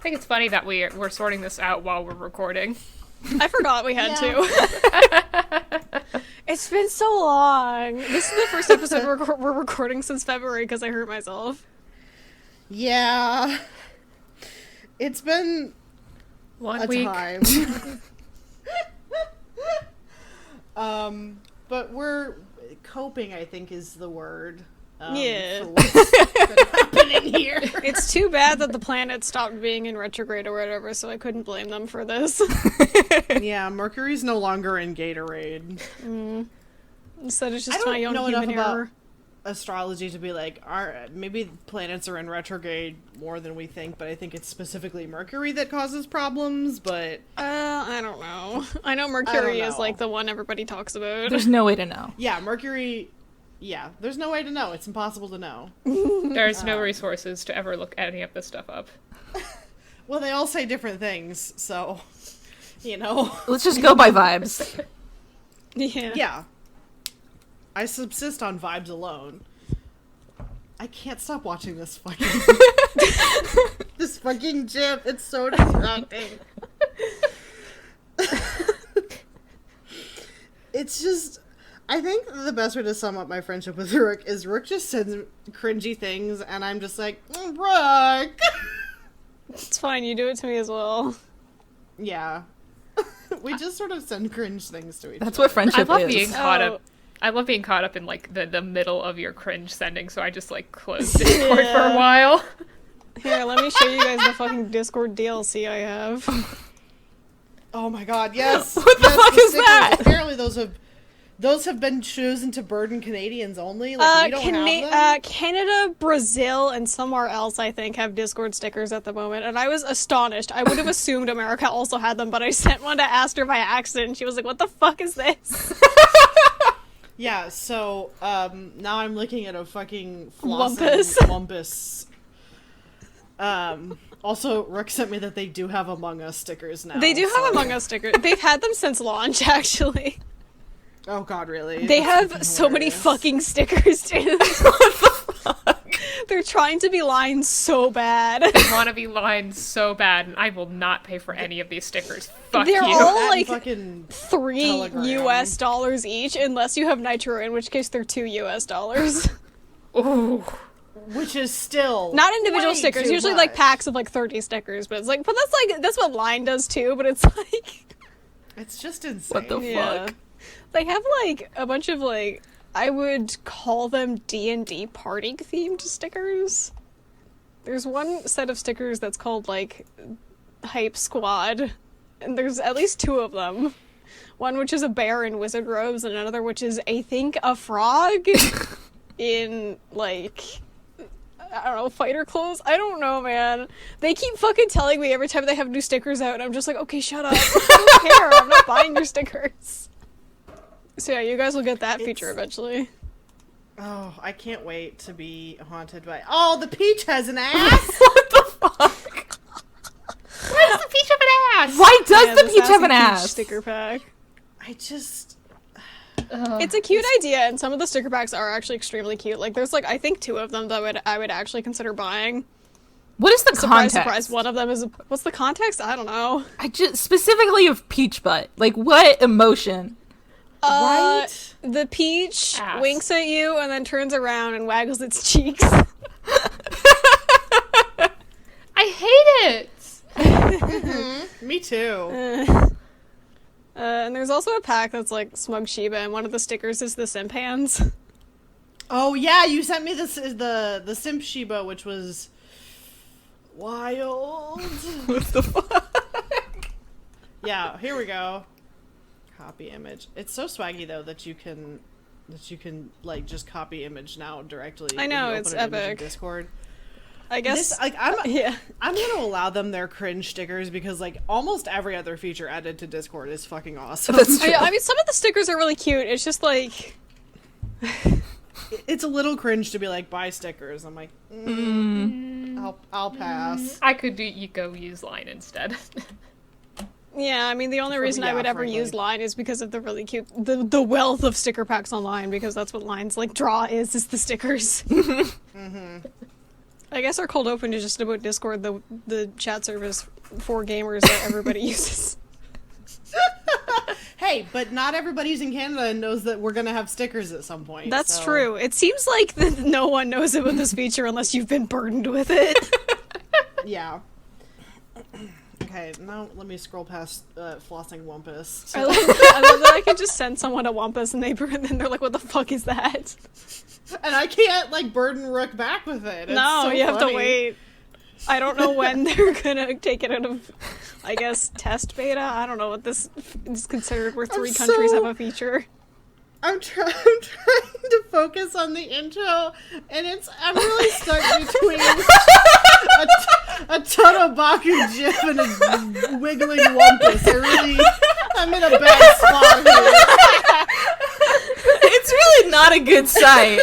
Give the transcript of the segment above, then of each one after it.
think it's funny that we're sorting this out while we're recording. I forgot we had to. It's been so long. This is the first episode we're recording since February because I hurt myself. Yeah. It's been One week. time. But we're coping, I think, is the word. Yeah. For what's been happening here. It's too bad that the planet stopped being in retrograde or whatever, so I couldn't blame them for this. Yeah, Mercury's no longer in Gatorade. Instead, it's just I don't my own know human enough about error. astrology to be like, maybe planets are in retrograde more than we think, but I think it's specifically Mercury that causes problems, but... I don't know. I know Mercury is, know. like, the one everybody talks about. There's no way to know. Yeah, Mercury... Yeah, there's no way to know. It's impossible to know. There's no resources to ever look any of this stuff up. Well, they all say different things, so... You know. Let's just go by vibes. Yeah. Yeah. I subsist on vibes alone. I can't stop watching this fucking... this fucking GIF. It's so distracting. It's just... I think the best way to sum up my friendship with Rook is Rook just sends cringy things, and I'm just like, Rook! It's fine, you do it to me as well. Yeah. We just sort of send cringe things to each other. That's what friendship I love is. being caught up. I love being caught up in like the middle of your cringe sending, so I just like closed Discord for a while. Here, let me show you guys the fucking Discord DLC I have. Oh my god, yes! What the fuck is stickers. that? Apparently those have been chosen to burden Canadians only. Like, we don't have them. Canada, Brazil, and somewhere else, I think, have Discord stickers at the moment, and I was astonished. I would have assumed America also had them, but I sent one to ask her by accident, and she was like, what the fuck is this? Yeah, so, now I'm looking at a fucking Lumpus. Lumpus. Also, Rook sent me that they do have Among Us stickers now. They do have Among Us stickers. They've had them since launch, actually. Oh god, really? They That's have so many hilarious. fucking stickers, dude. They're trying to be lines so bad. I want to be lined so bad, and I will not pay for any of these stickers. Fuck They're you. all That like fucking $3 Telegram. US each, unless you have Nitro, in which case they're $2 US. Ooh. which is still Not individual way stickers, too usually like much. packs of like 30 stickers, but it's like, but that's what Line does too, but it's like... It's just insane. What the Yeah. fuck? They have like a bunch of like, I would call them D&D party themed stickers. There's one set of stickers that's called like Hype Squad, and there's at least 2 of them. One which is a bear in wizard robes, and another which is, I think, a frog in like, I don't know, fighter clothes? I don't know, man. They keep fucking telling me every time they have new stickers out, and I'm just like, okay, shut up. I don't care. I'm not buying your stickers. So yeah, you guys will get that feature eventually. Oh, I can't wait to be haunted by... Oh, the peach has an ass! What the fuck? Why does the peach have an ass? Why does Yeah, the this peach have Sassy an Peach ass? sticker pack. I just... It's a cute idea, and some of the sticker packs are actually extremely cute. Like, there's like, I think 2 of them that I would actually consider buying. What is the Surprise, context? surprise, one of them is... What's the context? I don't know. I just specifically of peach butt. Like what emotion? Right? The peach Ass. winks at you and then turns around and waggles its cheeks. I hate it. Me too. And there's also a pack that's like Smug Shiba, and one of the stickers is the Simp Hands. Oh yeah, you sent me this the Simp Shiba, which was wild. What the fuck? Yeah, here we go. Copy image. It's so swaggy though that you can like just copy image now directly. I know, when you it's open an image in epic. Discord. I guess... This, like, I'm yeah. gonna allow them their cringe stickers because like almost every other feature added to Discord is fucking awesome. That's true. I mean, some of the stickers are really cute. It's just like... It's a little cringe to be like buy stickers. I'm like, I'll pass. I could go use Line instead. Yeah, I mean, the only reason I would ever frankly. use Line is because of the really cute... The wealth of sticker packs online, because that's what Line's, like, draw is the stickers. I guess our cold open is just about Discord, the chat service for gamers that everybody uses. Hey, but not everybody's in Canada and knows that we're gonna have stickers at some point. That's so. true. It seems like no one knows about this feature unless you've been burdened with it. Yeah. Okay, now let me scroll past flossing Wumpus. I love that I can just send someone a Wampus and then they're like, what the fuck is that? And I can't, like, burden Rook back with it. It's No, so you have funny. to wait. I don't know when they're gonna take it out of, I guess, test beta. I don't know what this is considered where 3 countries have a feature. I'm trying to focus on the intro, and I'm really stuck between a Totobaku gif and a wiggling Wumpus. I'm in a bad spot here. It's really not a good sight.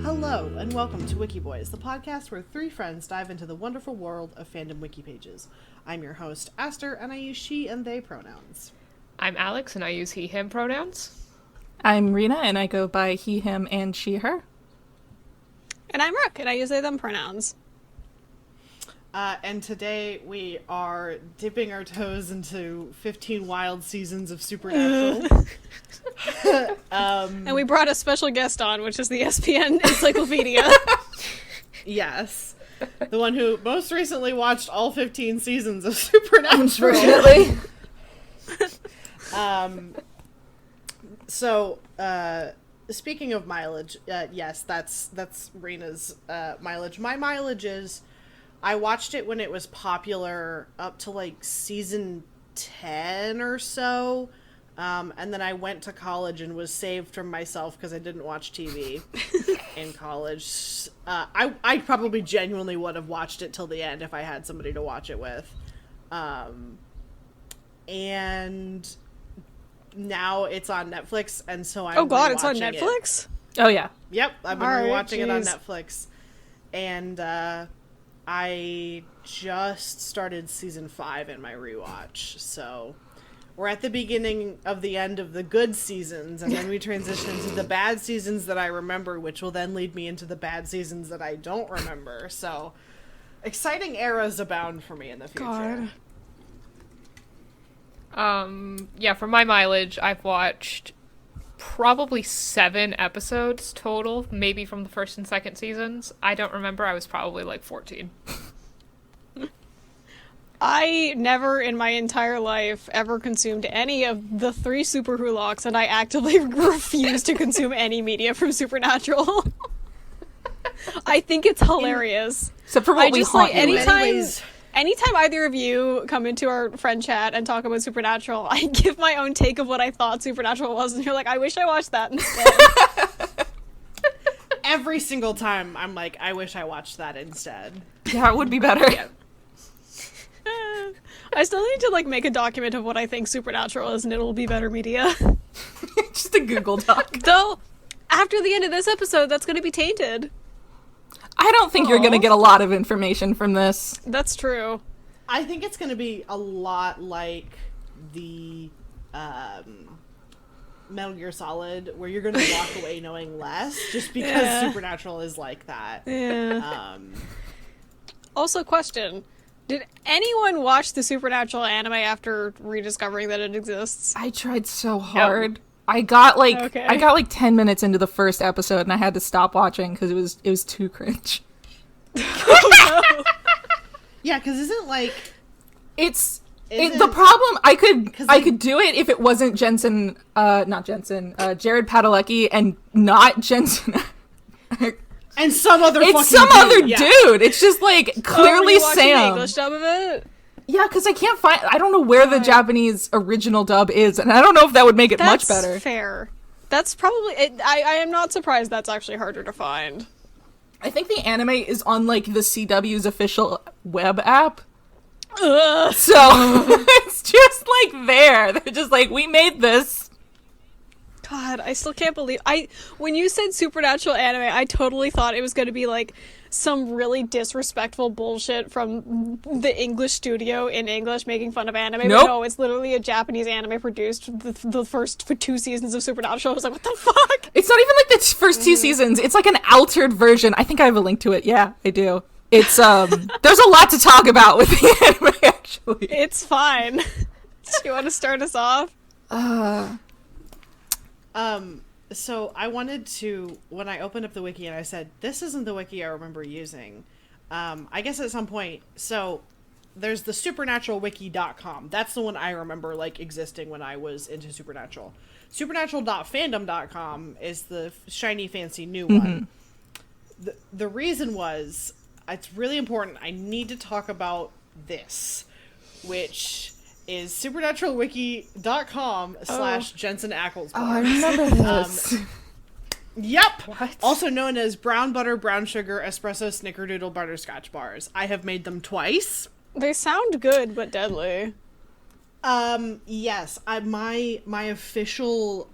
Hello, and welcome to Wikiboys, the podcast where 3 friends dive into the wonderful world of fandom wiki pages. I'm your host, Aster, and I use she and they pronouns. I'm Alex, and I use he, him pronouns. I'm Rena, and I go by he, him, and she, her. And I'm Rook, and I use they, them pronouns. And today we are dipping our toes into 15 wild seasons of Supernatural. And we brought a special guest on, which is the SPN Encyclopedia. Yes. The one who most recently watched all 15 seasons of Supernatural. Unfortunately. So, speaking of mileage, yes, that's Rena's mileage. My mileage is, I watched it when it was popular up to like season 10 or so, and then I went to college and was saved from myself because I didn't watch TV in college. I probably genuinely would have watched it till the end if I had somebody to watch it with. And now it's on Netflix, and so I'm Oh god, it's on rewatching it. Netflix? Oh, yeah. Yep, I've been Alright, watching it on jeez. Netflix. And I just started season 5 in my rewatch, so we're at the beginning of the end of the good seasons, and then we transition into the bad seasons that I remember, which will then lead me into the bad seasons that I don't remember. So exciting eras abound for me in the future. God. Yeah, for my mileage, I've watched probably 7 episodes total, maybe from the first and second seasons. I don't remember. I was probably like 14. I never in my entire life ever consumed any of the 3 Super Huloks, and I actively refuse to consume any media from Supernatural. I think it's hilarious. Except for what I we just, haunt like, you with. Anyways, Anytime either of you come into our friend chat and talk about Supernatural, I give my own take of what I thought Supernatural was, and you're like, I wish I watched that instead. every single time I'm like, I wish I watched that instead. Yeah, it would be better. I still need to, like, make a document of what I think Supernatural is, and it'll be better media. Just a Google Doc. Though, after the end of this episode, that's going to be tainted. I don't think you're going to get a lot of information from this. That's true. I think it's going to be a lot like the Metal Gear Solid, where you're going to walk away knowing less, just because Supernatural is like that. Yeah. Also, question. Did anyone watch the Supernatural anime after rediscovering that it exists? I tried so hard. I got like 10 minutes into the first episode and I had to stop watching because it was too cringe. Yeah, because isn't like the problem. I could do it if it wasn't Jared Padalecki and not Jensen. and some other It's fucking some dude, other yeah. dude. It's just like clearly were you watching the Sam. English dub of it? Yeah, because I can't find. I don't know where the Japanese original dub is, and I don't know if that would make it much better. Fair. That's probably it. I am not surprised that's actually harder to find. I think the anime is on, like, the CW's official web app. Ugh. So, it's just, like, there. They're just like, we made this. God, I still can't believe when you said supernatural anime, I totally thought it was going to be like some really disrespectful bullshit from the English studio in English making fun of anime. Nope. But no, it's literally a Japanese anime produced the first 2 seasons of Supernatural. I was like, what the fuck? It's not even like the first 2 seasons. It's like an altered version. I think I have a link to it. Yeah, I do. It's, there's a lot to talk about with the anime, actually. It's fine. Do you want to start us off? So I wanted to, when I opened up the wiki and I said, this isn't the wiki I remember using, I guess at some point, so there's the supernaturalwiki.com. That's the one I remember, like, existing when I was into Supernatural. Supernatural.fandom.com is the shiny, fancy new one. The reason was, it's really important, I need to talk about this, which is supernaturalwiki.com / Jensen Ackles. Oh, I remember this. Yep. What? Also known as brown butter, brown sugar, espresso, snickerdoodle, butterscotch bars. I have made them twice. They sound good, but deadly. Yes. My official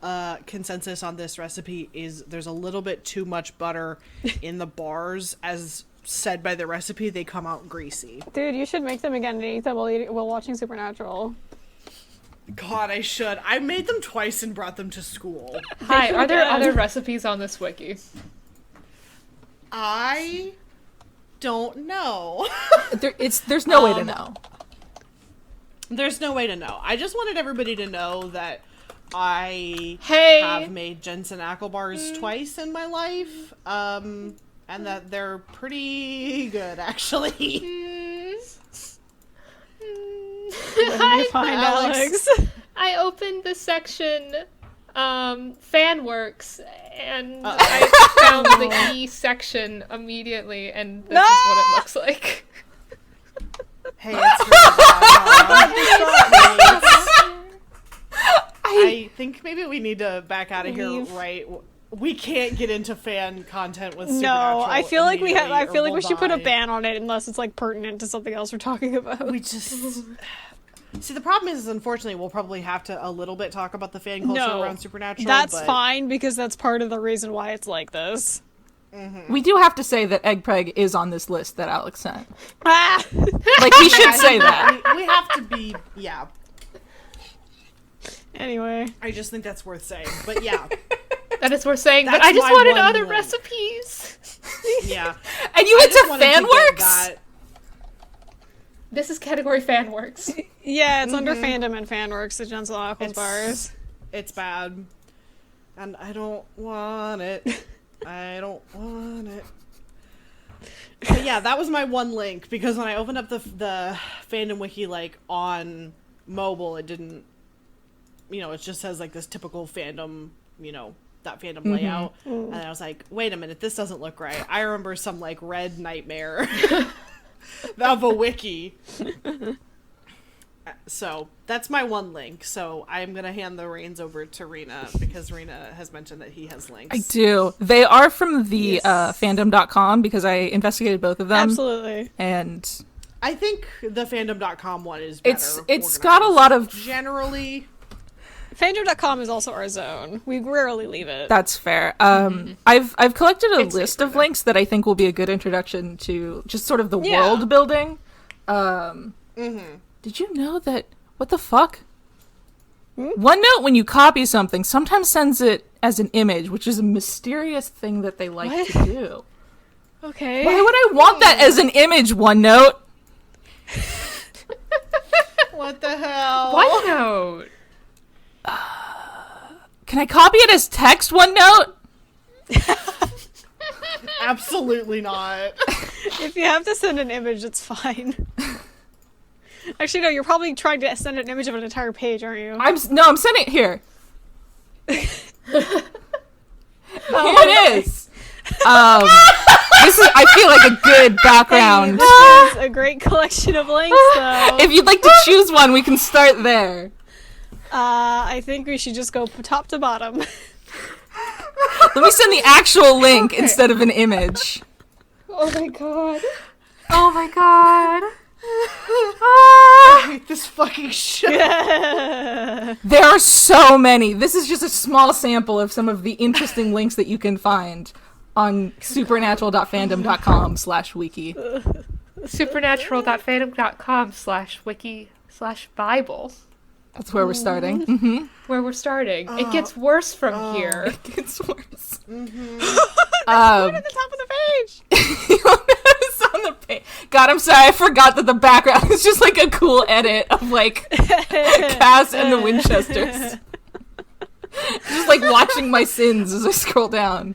consensus on this recipe is there's a little bit too much butter in the bars. As said by the recipe, they come out greasy. Dude, you should make them again and eat them while watching Supernatural. God, I should. I made them twice and brought them to school. Hi, are there Again. other recipes on this wiki? I don't know. There's no way to know. There's no way to know. I just wanted everybody to know that I Hey. have made Jensen Ackle bars twice in my life, and that they're pretty good, actually. You're fine, Alex. Alex. I opened the section Fanworks and I found the E section immediately, and this is what it looks like. Hey, it's really bad, huh? I think maybe we need to back out of here, right? We can't get into fan content with Supernatural. No, I feel like we have. I feel like we we'll should put a die. ban on it unless it's like pertinent to something else we're talking about. We just see, the problem is unfortunately we'll probably have to a little bit talk about the fan culture No, around Supernatural. That's but fine because that's part of the reason why it's like this. We do have to say that Egg Preg is on this list that Alex sent. Ah! Like, we should say that. we have to be, yeah. Anyway, I just think that's worth saying. But yeah, That is worth saying, but That's I just my wanted one other link. recipes. yeah. And you I went just to wanted get Fanworks? that- This is category Fanworks. yeah, it's under fandom and fanworks. The Jensen Ackles It's- bars. It's bad, and I don't want it. I don't want it. But yeah, that was my one link, because when I opened up the fandom wiki, like, on mobile, it didn't, it just says, like, this typical fandom, that fandom layout. And I was like, wait a minute, this doesn't look right. I remember some, like, red nightmare of a wiki. So that's my one link. So I'm going to hand the reins over to Rena, because Rena has mentioned that he has links. I do. They are from the Yes. fandom.com because I investigated both of them. Absolutely. And I think the fandom.com one is better. it's got a lot of... Generally, Fandom.com is also our zone. We rarely leave it. That's fair. I've collected a It's list safer, of though. links that I think will be a good introduction to just sort of the Yeah. world building. Did you know that... What the fuck? OneNote, when you copy something, sometimes sends it as an image, which is a mysterious thing that they like What? to do. Okay. Why would I want that as an image, OneNote? what the hell? OneNote. Can I copy it as text, OneNote? Absolutely not. If you have to send an image, it's fine. Actually, no, you're probably trying to send an image of an entire page, aren't you? I'm sending it here. Here it is. This is, I feel like, a good background. This is a great collection of links, though. If you'd like to choose one, we can start there. I think we should just go top to bottom. Let me send the actual link instead of an image. Oh my god. Oh my god. I hate this fucking show. There are so many. This is just a small sample of some of the interesting links that you can find on supernatural.fandom.com/wiki. Supernatural.fandom.com/wiki/Bible. That's where we're starting. Mm-hmm. Where we're starting. It gets worse from here. It gets worse. Mm-hmm. Right at the top of the page. You'll notice on the page. God, I'm sorry. I forgot that the background is just like a cool edit of like Cass and the Winchesters. Just like watching my sins as I scroll down.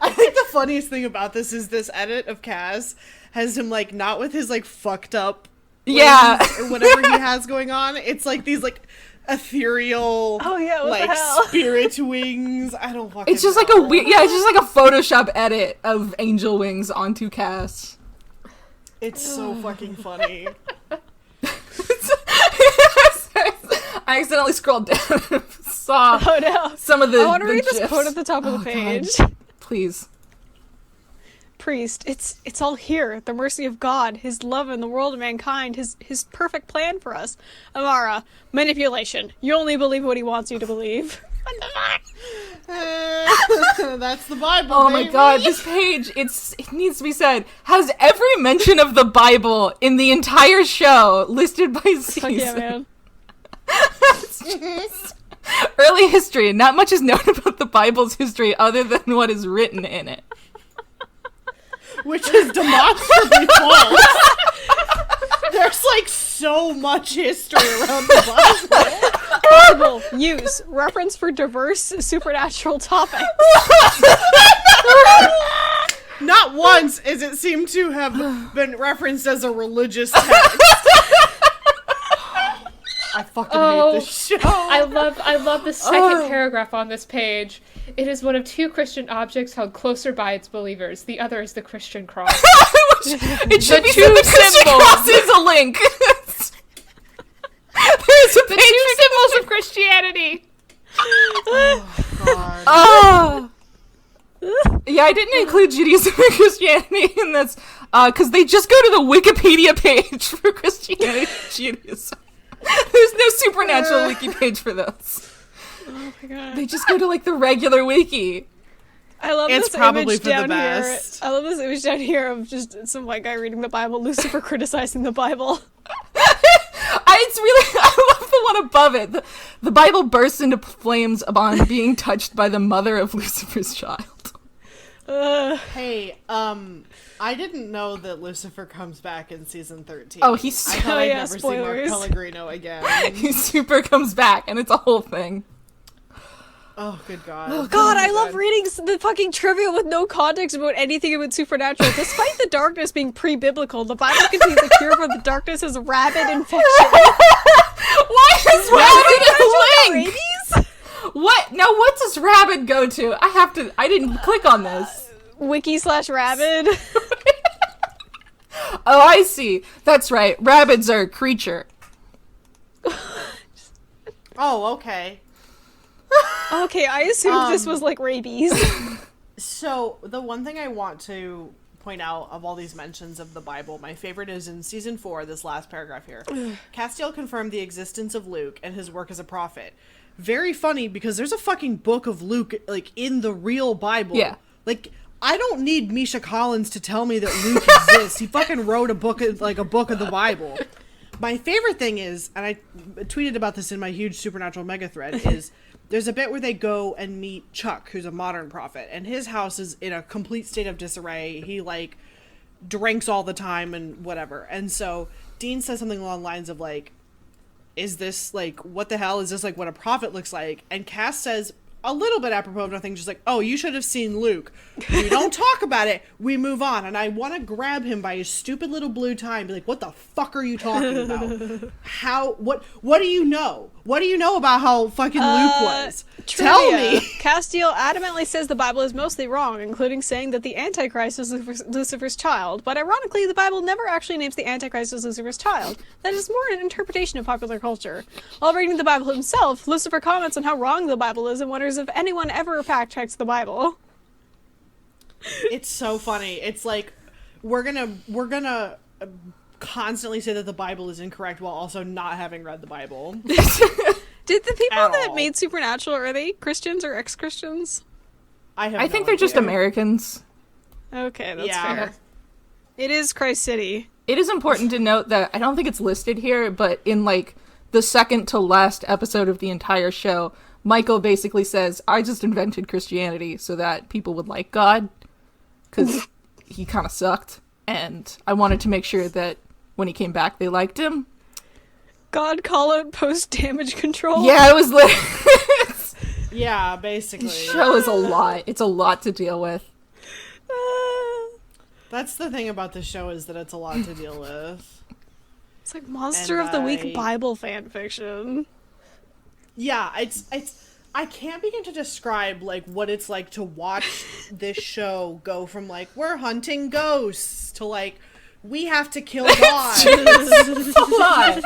I think the funniest thing about this is this edit of Cass has him like not with his like fucked up or whatever he has going on. It's like these like ethereal Oh yeah, what like the hell? spirit wings. I don't fucking It's just know. like a weird, it's just like a Photoshop edit of angel wings onto Cass. It's so fucking funny. I accidentally scrolled down and saw Oh no. some of the I want to read this GIFs. quote at the top of Oh, the page. God. Please. Priest, it's all here. The mercy of God, His love in the world of mankind, His perfect plan for us. Amara, manipulation. You only believe what He wants you to believe. What the fuck? That's the Bible. Oh my baby. god, this page, it needs to be said, has every mention of the Bible in the entire show listed by season. Fuck yeah, man. It's just early history. Not much is known about the Bible's history other than what is written in it. Which is demonstrably false. There's like so much history around the Bible. Bible, use, reference for diverse supernatural topics. Not once is it seemed to have been referenced as a religious text. I fucking hate this show. I love the second paragraph on this page. It is one of two Christian objects held closer by its believers. The other is the Christian cross. It should be two said the Christian symbols. cross is a link. There's a The page two symbols of Christianity. God. Oh. Yeah, I didn't include Judaism and Christianity in this, because they just go to the Wikipedia page for Christianity and Judaism. There's no supernatural wiki page for those. Oh my god. They just go to, like, the regular wiki. I love It's this probably image for the down here. best. I love this image down here of just some white guy reading the Bible, Lucifer criticizing the Bible. It's really, I love the one above it. The Bible bursts into flames upon being touched by the mother of Lucifer's child. Hey, I didn't know that Lucifer comes back in season 13. Oh, he's I thought Oh, I'd yeah, never spoilers. see Mark Pellegrino again. he super comes back, and it's a whole thing. Oh, good God. God, I love reading the fucking trivia with no context about anything about supernatural. Despite the darkness being pre-biblical, the Bible contains a cure for the darkness as rabid infection. Why is Rabid a link? Rabies? What? Now, what does Rabid go to? I didn't click on this. Wiki/rabid. Oh, I see. That's right. Rabbits are a creature. Oh, okay. Okay, I assumed this was like rabies. So, the one thing I want to point out of all these mentions of the Bible, my favorite is in season 4, this last paragraph here. Castiel confirmed the existence of Luke and his work as a prophet. Very funny, because there's a fucking book of Luke, like, in the real Bible. Yeah. Like, I don't need Misha Collins to tell me that Luke exists. He fucking wrote a book of the Bible. My favorite thing is, and I tweeted about this in my huge Supernatural mega thread, is there's a bit where they go and meet Chuck, who's a modern prophet, and his house is in a complete state of disarray. He, like, drinks all the time and whatever. And so Dean says something along the lines of, like, is this, like, what the hell? Is this, like, what a prophet looks like? And Cass says, a little bit apropos of nothing, just like, oh, you should have seen Luke. We don't talk about it. We move on. And I want to grab him by his stupid little blue tie and be like, what the fuck are you talking about? What do you know? What do you know about how fucking Luke was? Tell me. Castiel adamantly says the Bible is mostly wrong, including saying that the Antichrist is Lucifer's child. But ironically, the Bible never actually names the Antichrist as Lucifer's child. That is more an interpretation of popular culture. While reading the Bible himself, Lucifer comments on how wrong the Bible is and wonders as if anyone ever fact checks the Bible. It's so funny. It's like we're gonna constantly say that the Bible is incorrect while also not having read the Bible. Did the people At that all. made Supernatural, are they Christians or ex-Christians? I think they're just Americans. Okay, that's Yeah. fair. It is Christ City. It is important to note that I don't think it's listed here, but in like the second to last episode of the entire show, Michael basically says, I just invented Christianity so that people would like God, because he kind of sucked, and I wanted to make sure that when he came back, they liked him. God call out post-damage control. Yeah, it was Yeah, basically. The show is a lot. It's a lot to deal with. That's the thing about the show, is that it's a lot to deal with. It's like Monster And of the Week I- Bible fanfiction. Yeah, it's I can't begin to describe like what it's like to watch this show go from like we're hunting ghosts to like we have to kill God. It's a lot.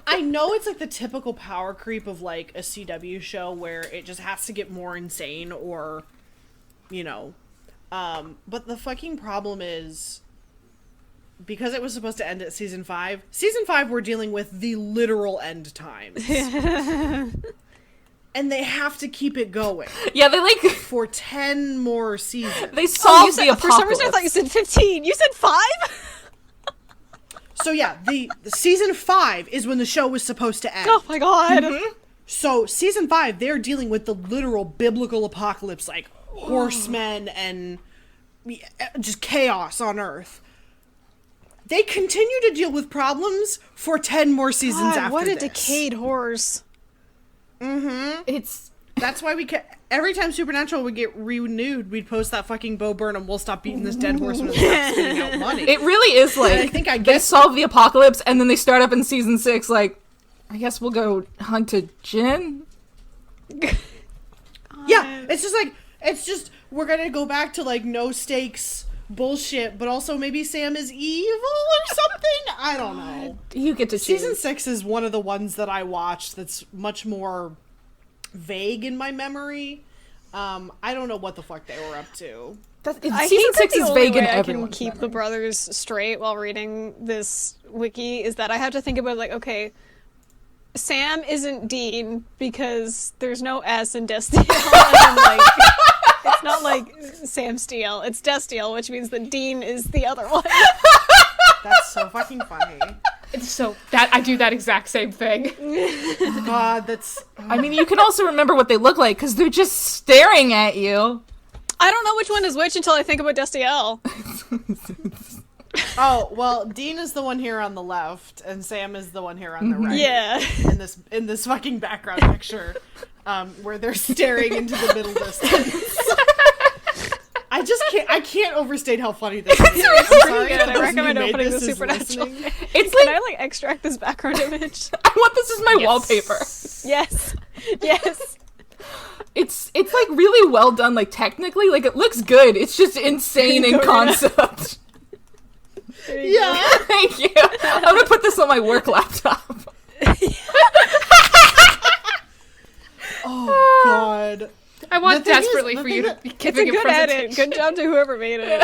I know it's like the typical power creep of like a CW show where it just has to get more insane or you know. But the fucking problem is because it was supposed to end at season 5 we're dealing with the literal end times. And they have to keep it going Yeah, they like for 10 more seasons. they solved You the said, for some reason I apocalypse. thought you said 15. You said 5? So yeah, the season 5 is when the show was supposed to end. Oh my god. So season 5, they're dealing with the literal biblical apocalypse, like horsemen and just chaos on Earth. They continue to deal with problems for 10 more seasons God, after what a this. decayed horse. It's That's why every time Supernatural would get renewed, we'd post that fucking Bo Burnham, we'll stop beating this dead horseman and stop spitting out money. it really is like I think I they get- solve the apocalypse and then they start up in season 6 like I guess we'll go hunt a Jinn. Yeah, it's just we're gonna go back to like no stakes bullshit, but also maybe Sam is evil or something. I don't know. You get to Season choose. 6 is one of the ones that I watched that's much more vague in my memory. I don't know what the fuck they were up to. I Season hate that 6 the is only vague in way I can everyone's keep the memory. brothers straight while reading this wiki is that I have to think about like, okay, Sam isn't Dean because there's no S in Destiel, and then, like, it's not like Sam Steele, it's Destiel, which means that Dean is the other one. That's so fucking funny. It's so that I do that exact same thing. God, that's I mean, you can also remember what they look like because they're just staring at you. I don't know which one is which until I think about Destiel. oh well. Dean is the one here on the left, and Sam is the one here on the right. Yeah. In this fucking background picture, where they're staring into the middle distance. I can't overstate how funny this is. I'm sorry good. to I those of recommend you who made opening this the is Supernatural. listening. It's Can like I like extract this background image? I want this as my Yes. wallpaper. Yes. Yes. It's like really well done. Like technically, like it looks good. It's just insane in Go, Rena. concept. There you go. Yeah. Thank you. I'm gonna put this on my work laptop. Oh God. I want The thing is- desperately the for thing you to that- be It's a giving good presentation. edit. Good job to whoever made it.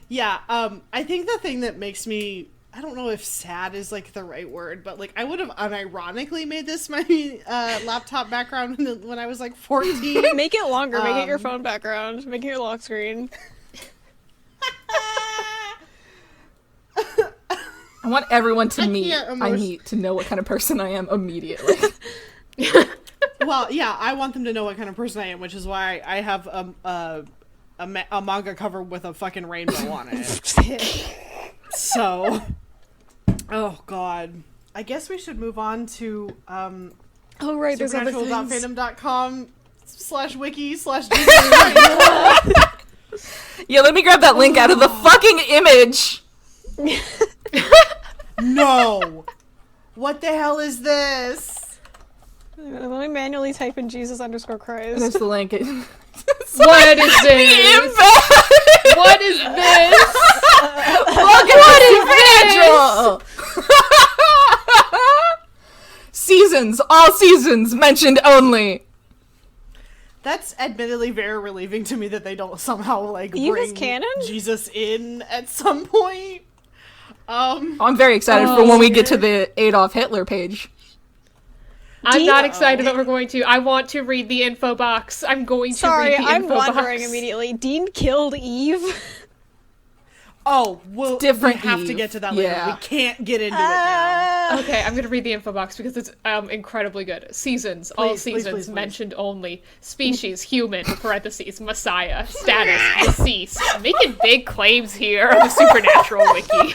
Yeah. I think the thing that makes me, I don't know if sad is like the right word, but like I would have unironically made this my laptop background when I was like 14. Make it longer. Make it your phone background. Make it your lock screen. I want everyone to meet. can't I need to know what kind of person I am immediately. Well, yeah, I want them to know what kind of person I am, which is why I have a manga cover with a fucking rainbow on it. So, oh God, I guess we should move on to Oh right, there's other things. supernatural.fandom.com/wiki/Disney. Yeah, let me grab that link out of the fucking image. No, what the hell is this? Let me manually type in Jesus_Christ. There's the link. What is this? What is this? What is Supernatural? Seasons, all seasons mentioned only. That's admittedly very relieving to me that they don't somehow like Eve is bring canon? Jesus in at some point. I'm very excited for when we get to the Adolf Hitler page. I'm Dean- not excited that we're going to. I want to read the info box. I'm going to Sorry, read the I'm info wondering box. immediately. Dean killed Eve. Oh, well, Different we have to Eve. get to that later. Yeah. We can't get into it now. Okay, I'm going to read the info box because it's incredibly good. Seasons, all Please, please, seasons, please, please. mentioned only. Species, human, parentheses, Messiah. Status, deceased. Making big claims here on the Supernatural Wiki.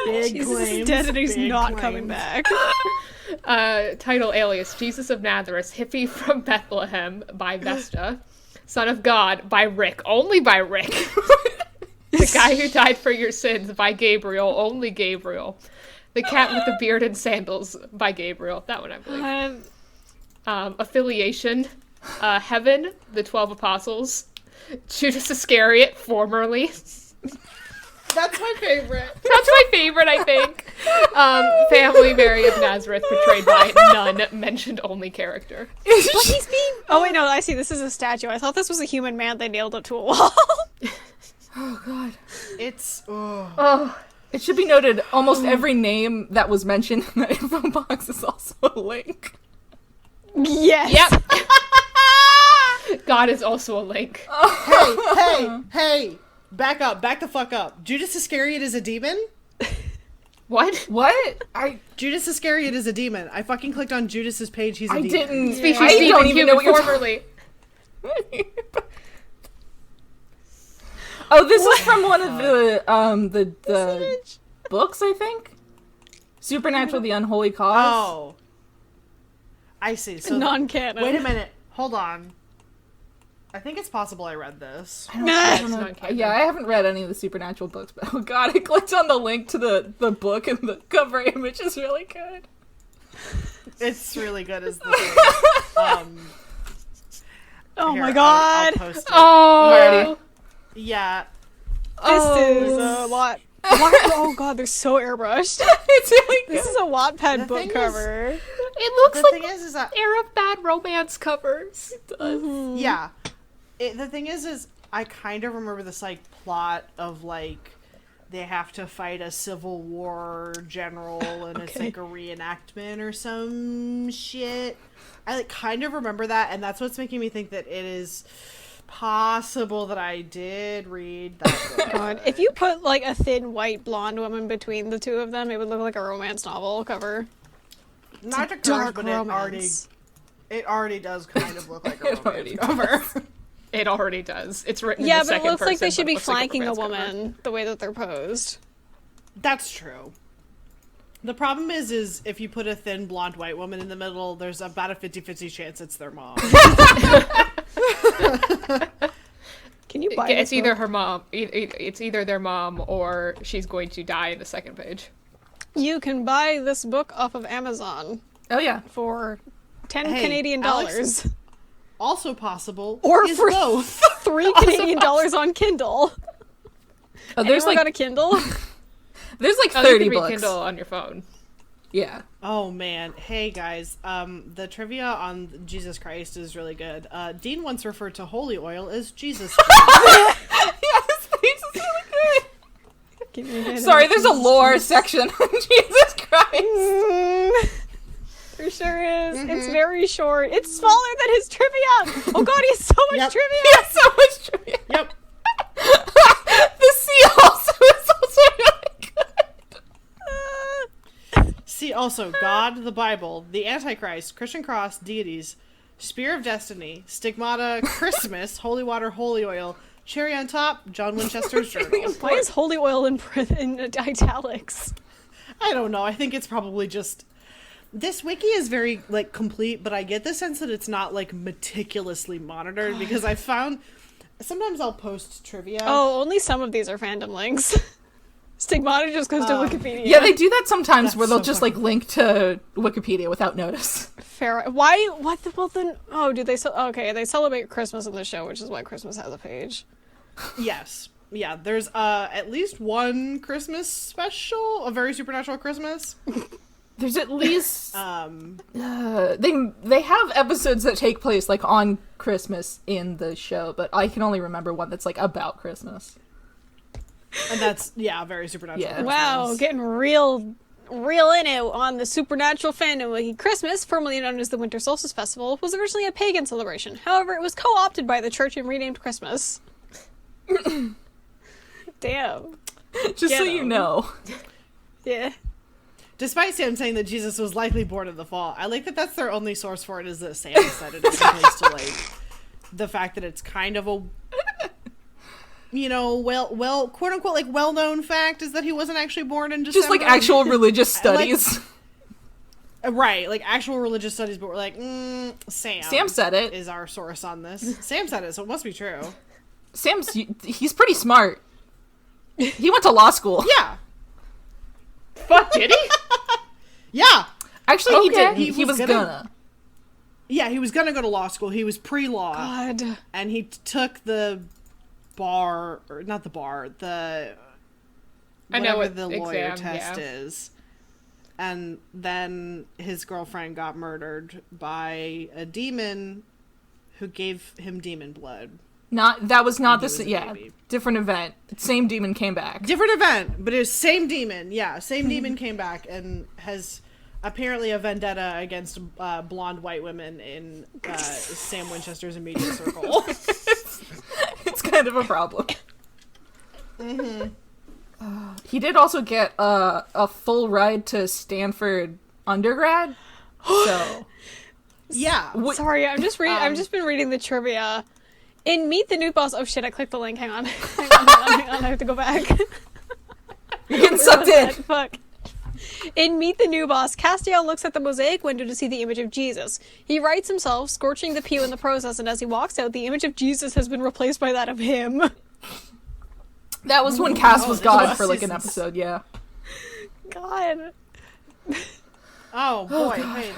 Big Jesus claims, is dead and he's big not claims. coming back. Title alias, Jesus of Nazareth, hippie from Bethlehem by Vesta. Son of God by Rick, only by Rick. The guy who died for your sins by Gabriel, only Gabriel. The cat with the beard and sandals by Gabriel. That one I believe. Affiliation, Heaven, the 12 Apostles. Judas Iscariot, formerly. That's my favorite. That's my favorite, I think. Family, Mary of Nazareth, portrayed by none mentioned only character. But he's being. Oh wait, no, I see. This is a statue. I thought this was a human man they nailed up to a wall. Oh god. It's Oh, It should be noted, almost every name that was mentioned in the info box is also a link. Yes. yep. God is also a link. hey, back the fuck up. Judas Iscariot is a demon? What? What? Judas Iscariot is a demon. I fucking clicked on Judas's page, he's a I demon. didn't. Species, I demon, don't even know human, what you're formerly. Oh, this is from one of the books, I think. Supernatural: The Unholy Cause. Oh. I see. So Non-canon. wait a minute. Hold on. I think it's possible I read this. I don't It's know. not canon. Yeah, I haven't read any of the Supernatural books, but oh god, I clicked on the link to the book and the cover image is really good. It's really good as the thing. Oh Here, my I'll god. post it. Oh. Yeah. This is Oh. a lot. Oh god, they're so airbrushed. It's really good. This is a Wattpad The book thing is- cover. It looks The like thing is that era of bad romance covers. yeah. The thing is I kind of remember this like plot of like they have to fight a civil war general and it's Okay. like a reenactment or some shit. I like kind of remember that, and that's what's making me think that it is possible that I did read that book. God, if you put like a thin white blonde woman between the two of them, it would look like a romance novel cover. Not to curse, Dark but romance. it already does kind of look like a It romance already cover. It already does. It's written Yeah, in the but it second looks like they person, should but be it looks like a flanking a romance cover. woman the way that they're posed. That's true. The problem is if you put a thin blonde white woman in the middle, there's about a 50-50 chance it's their mom. Can you buy It's this either book? her mom. It's either their mom or she's going to die in the second page. You can buy this book off of Amazon Oh yeah. for 10 Hey, Canadian Alex- dollars. Also possible Or is for both. $3 Canadian dollars on Kindle. Oh, there's Anyone like got a Kindle? there's like Oh, you 30 can read books. Kindle on your phone. Yeah. Oh man, hey guys, the trivia on Jesus Christ is really good. Dean once referred to holy oil as Jesus. Yes, this is really good. Give me a hand. Sorry, there's a lore section on Jesus Christ. There sure is. It's very short. It's smaller than his trivia. Oh god, he has so much Yep. trivia. He has so much trivia. Yep. The sea also is also really good. See also God, the Bible, the Antichrist, Christian cross, deities, spear of destiny, stigmata, Christmas, holy water, holy oil, cherry on top, John Winchester's journal. Why is holy oil in italics? I don't know. I think it's probably just this wiki is very like complete, but I get the sense that it's not like meticulously monitored because I found sometimes I'll post trivia. Oh, only some of these are fandom links. Stigmata just goes to Wikipedia. Yeah, they do that sometimes That's where they'll so just like link to Wikipedia without notice. Fair. Why? What? Well then. Oh, do they? Okay, they celebrate Christmas in the show, which is why Christmas has a page. Yes. Yeah, there's at least one Christmas special, a very supernatural Christmas. There's at least Um, they have episodes that take place like on Christmas in the show, but I can only remember one that's like about Christmas. and that's very supernatural. Yeah. Wow, Christmas. getting real in it on the Supernatural fandom. Wiki. Christmas, formerly known as the Winter Solstice Festival, was originally a pagan celebration. However, it was co-opted by the church and renamed Christmas. Damn. Just Get so you 'em. know. Yeah. Despite Sam saying that Jesus was likely born in the fall, I like that that's their only source for it is that Sam said it, as opposed to like the fact that it's kind of a, well, quote unquote, like well-known fact is that he wasn't actually born in December. Just like actual religious studies. Right, like actual religious studies, but we're like, Sam said it. is our source on this. Sam said it, so it must be true. He's pretty smart. He went to law school. Yeah. Fuck, did he? Yeah. Actually, he Okay. did. He was gonna. Yeah, he was gonna go to law school. He was pre-law. God. And he took the bar, or not the bar, the I know whatever what the lawyer exam, test yeah. is. And then his girlfriend got murdered by a demon who gave him demon blood. That was not He this. was a Yeah, baby. different event. Same demon came back. Different event, but it's same demon. Yeah, same demon came back and has apparently a vendetta against blonde white women in Sam Winchester's immediate circle. It's kind of a problem. He did also get a full ride to Stanford undergrad. So Yeah. Sorry, I've just been reading the trivia. In Meet the New Boss. Oh shit! I clicked the link. Hang on. Hang on. I have to go back. you're getting sucked in. Fuck. In Meet the New Boss, Castiel looks at the mosaic window to see the image of Jesus. He writes himself, scorching the pew in the process, and as he walks out, the image of Jesus has been replaced by that of him. That was when Cass was there's God more for like an seasons. episode. Yeah. God. Oh boy, hey,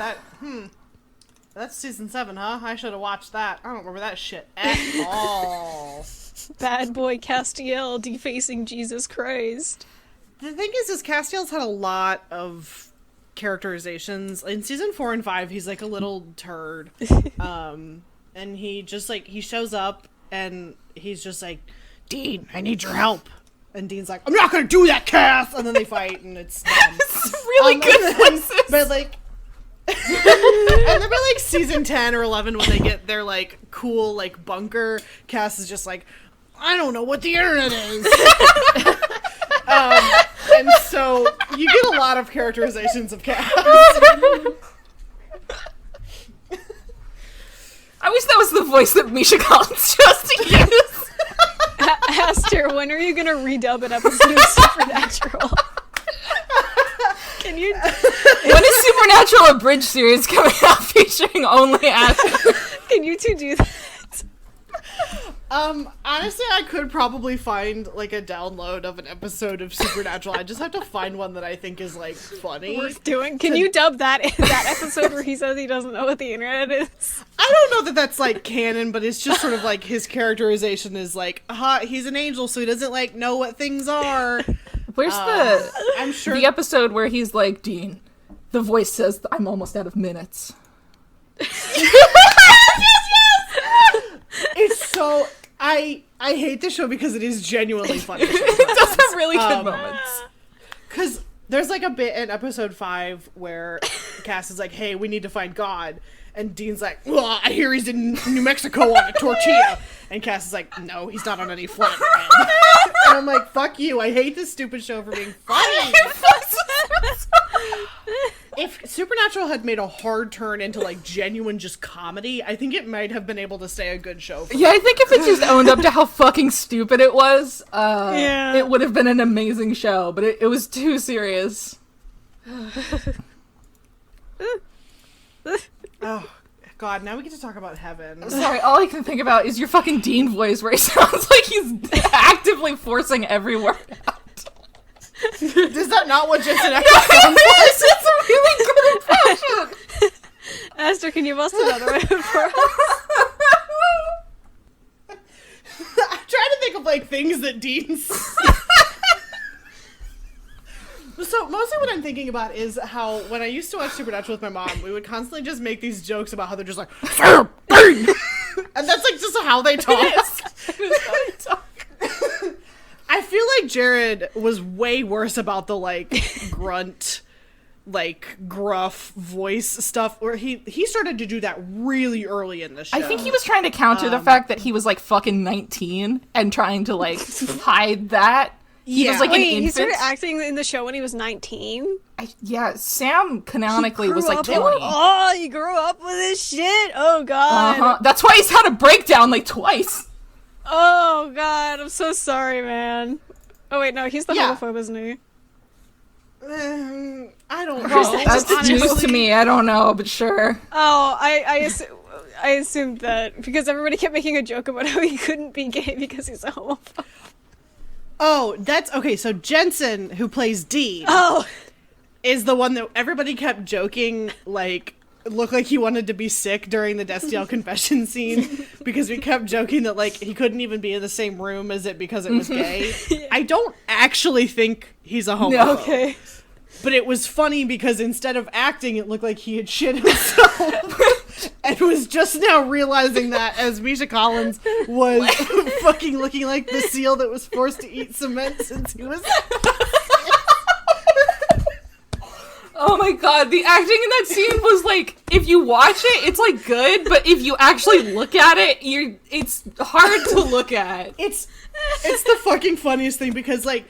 that's season 7, huh? I should have watched that. I don't remember that shit at all. Bad boy Castiel defacing Jesus Christ. The thing is Castiel's had a lot of characterizations. In season 4 and 5, he's like a little turd. And he just like, he shows up and he's just like, Dean, I need your help. And Dean's like, I'm not gonna do that, Cass! And then they fight and it's dumb. It's really good voices. But like, and then by like season 10 or 11 when they get their like cool like bunker, Cass is just like, I don't know what the internet is. And so you get a lot of characterizations of Cass. I wish that was the voice that Misha Collins chose to use. Aster, when are you gonna redub an episode of Supernatural? Can you? When is Supernatural a bridge series coming out featuring only Aster? Can you two do that? Honestly, I could probably find like a download of an episode of Supernatural. I just have to find one that I think is like funny. Worth doing? Can you dub that episode where he says he doesn't know what the internet is? I don't know that that's like canon, but it's just sort of like his characterization is like, he's an angel, so he doesn't like know what things are. Where's I'm sure the episode where he's like, Dean, the voice says that I'm almost out of minutes. it's so I hate this show because it is genuinely funny. It does have really good moments. Because there's like a bit in episode 5 where Cass is like, hey, we need to find God. And Dean's like, well, I hear he's in New Mexico on a tortilla. And Cass is like, no, he's not on any flatbread. And I'm like, fuck you. I hate this stupid show for being funny. If Supernatural had made a hard turn into like genuine just comedy, I think it might have been able to stay a good show. Yeah, I think if it just owned up to how fucking stupid it was, Yeah. it would have been an amazing show, but it was too serious. Oh, God, now we get to talk about heaven. Sorry, all I can think about is your fucking Dean voice where he sounds like he's actively forcing every word out. Is that not what Jensen Ackles sounds like? It's a really good impression! Aster, can you bust another one for us? I'm trying to think of like things that Dean So mostly what I'm thinking about is how when I used to watch Supernatural with my mom, we would constantly just make these jokes about how they're just like, Sam, Dean! And that's like just how they talk. It is how they talk. I feel like Jared was way worse about the like grunt, like gruff voice stuff, where he started to do that really early in the show. I think he was trying to counter the fact that he was like fucking 19 and trying to like hide that. He was like an Wait, infant. he started acting in the show when he was 19? Yeah, Sam canonically was like 20. Oh, he grew up with this shit? Oh, God. Uh-huh. That's why he's had a breakdown like twice. Oh, God. I'm so sorry, man. Oh, wait, no, he's the Yeah. homophobe, isn't he? I don't know. That's honestly. news to me. I don't know, but sure. Oh, I assumed that because everybody kept making a joke about how he couldn't be gay because he's a homophobe. Oh, that's okay. So Jensen, who plays Dean, Oh, is the one that everybody kept joking like looked like he wanted to be sick during the Destiel confession scene because we kept joking that like he couldn't even be in the same room as it because it was gay. I don't actually think he's a homophobe. No. okay. But it was funny because instead of acting, it looked like he had shit himself. And was just now realizing that as Misha Collins was fucking looking like the seal that was forced to eat cement since he was... Oh my god, the acting in that scene was like, if you watch it, it's like good, but if you actually look at it, it's hard to look at. It's the fucking funniest thing because like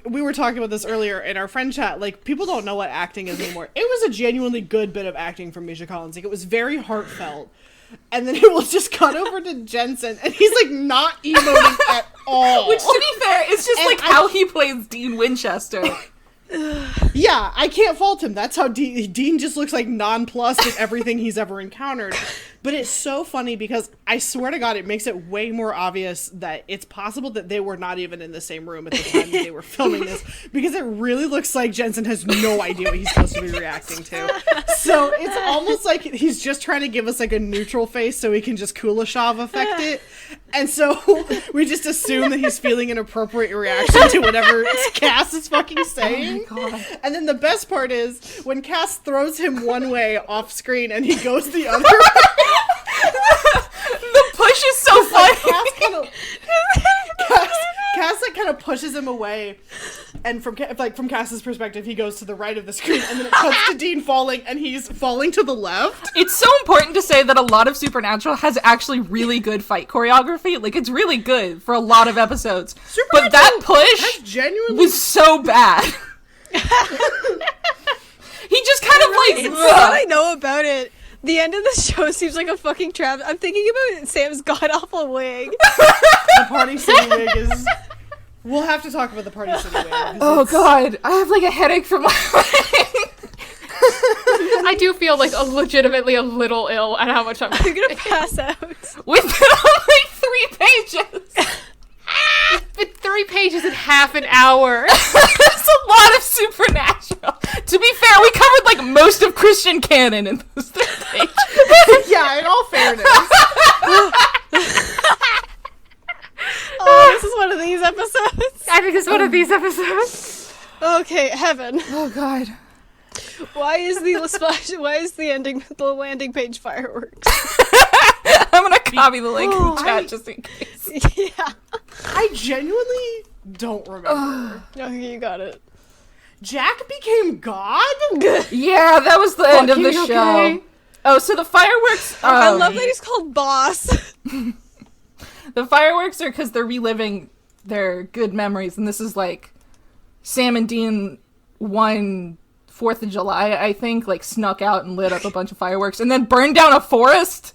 we were talking about this earlier in our friend chat, like people don't know what acting is anymore. It was a genuinely good bit of acting from Misha Collins. Like it was very heartfelt. And then it will just cut over to Jensen and he's like not emoting at all. Which to be fair, is just And like how he plays Dean Winchester. Yeah, I can't fault him. That's how Dean just looks like nonplussed at everything he's ever encountered. But it's so funny because I swear to God, it makes it way more obvious that it's possible that they were not even in the same room at the time that they were filming this, because it really looks like Jensen has no idea what he's supposed to be reacting to. So it's almost like he's just trying to give us like a neutral face so he can just Kuleshov affect it. And so we just assume that he's feeling an appropriate reaction to whatever Cass is fucking saying. Oh my god. And then the best part is when Cass throws him one way off screen and he goes the other way. The push is so funny. Cass like kind of pushes him away, and from Cass's perspective, he goes to the right of the screen, and then it cuts to Dean falling, and he's falling to the left. It's so important to say that a lot of Supernatural has actually really good fight choreography. Like, it's really good for a lot of episodes. But that push Genuinely was so bad. He just kind of like... What I know about it, the end of the show seems like a fucking trap. I'm thinking about Sam's god-awful wig. the Party City wig is. We'll have to talk about the Party City wig. Oh god, I have like a headache from my I do feel like legitimately a little ill at how much I'm You're gonna pass out. We've been on like 3 pages. It's 3 pages in half an hour. That's a lot of Supernatural. To be fair, we covered like most of Christian canon in those 3 pages. Yeah, in all fairness. Oh, this is one of these episodes. I think it's one of these episodes. Okay, heaven. Oh god. Why is the ending, the landing page fireworks? I'm gonna copy the link in the chat just in case. Yeah. I genuinely don't remember. Okay, you got it. Jack became God? Yeah, that was the end of the Fucking show. okay. Oh, so the fireworks. I love that he's called Boss. The fireworks are because they're reliving their good memories, and this is like Sam and Dean won 4th of July, I think, like snuck out and lit up a bunch of fireworks, and then burned down a forest.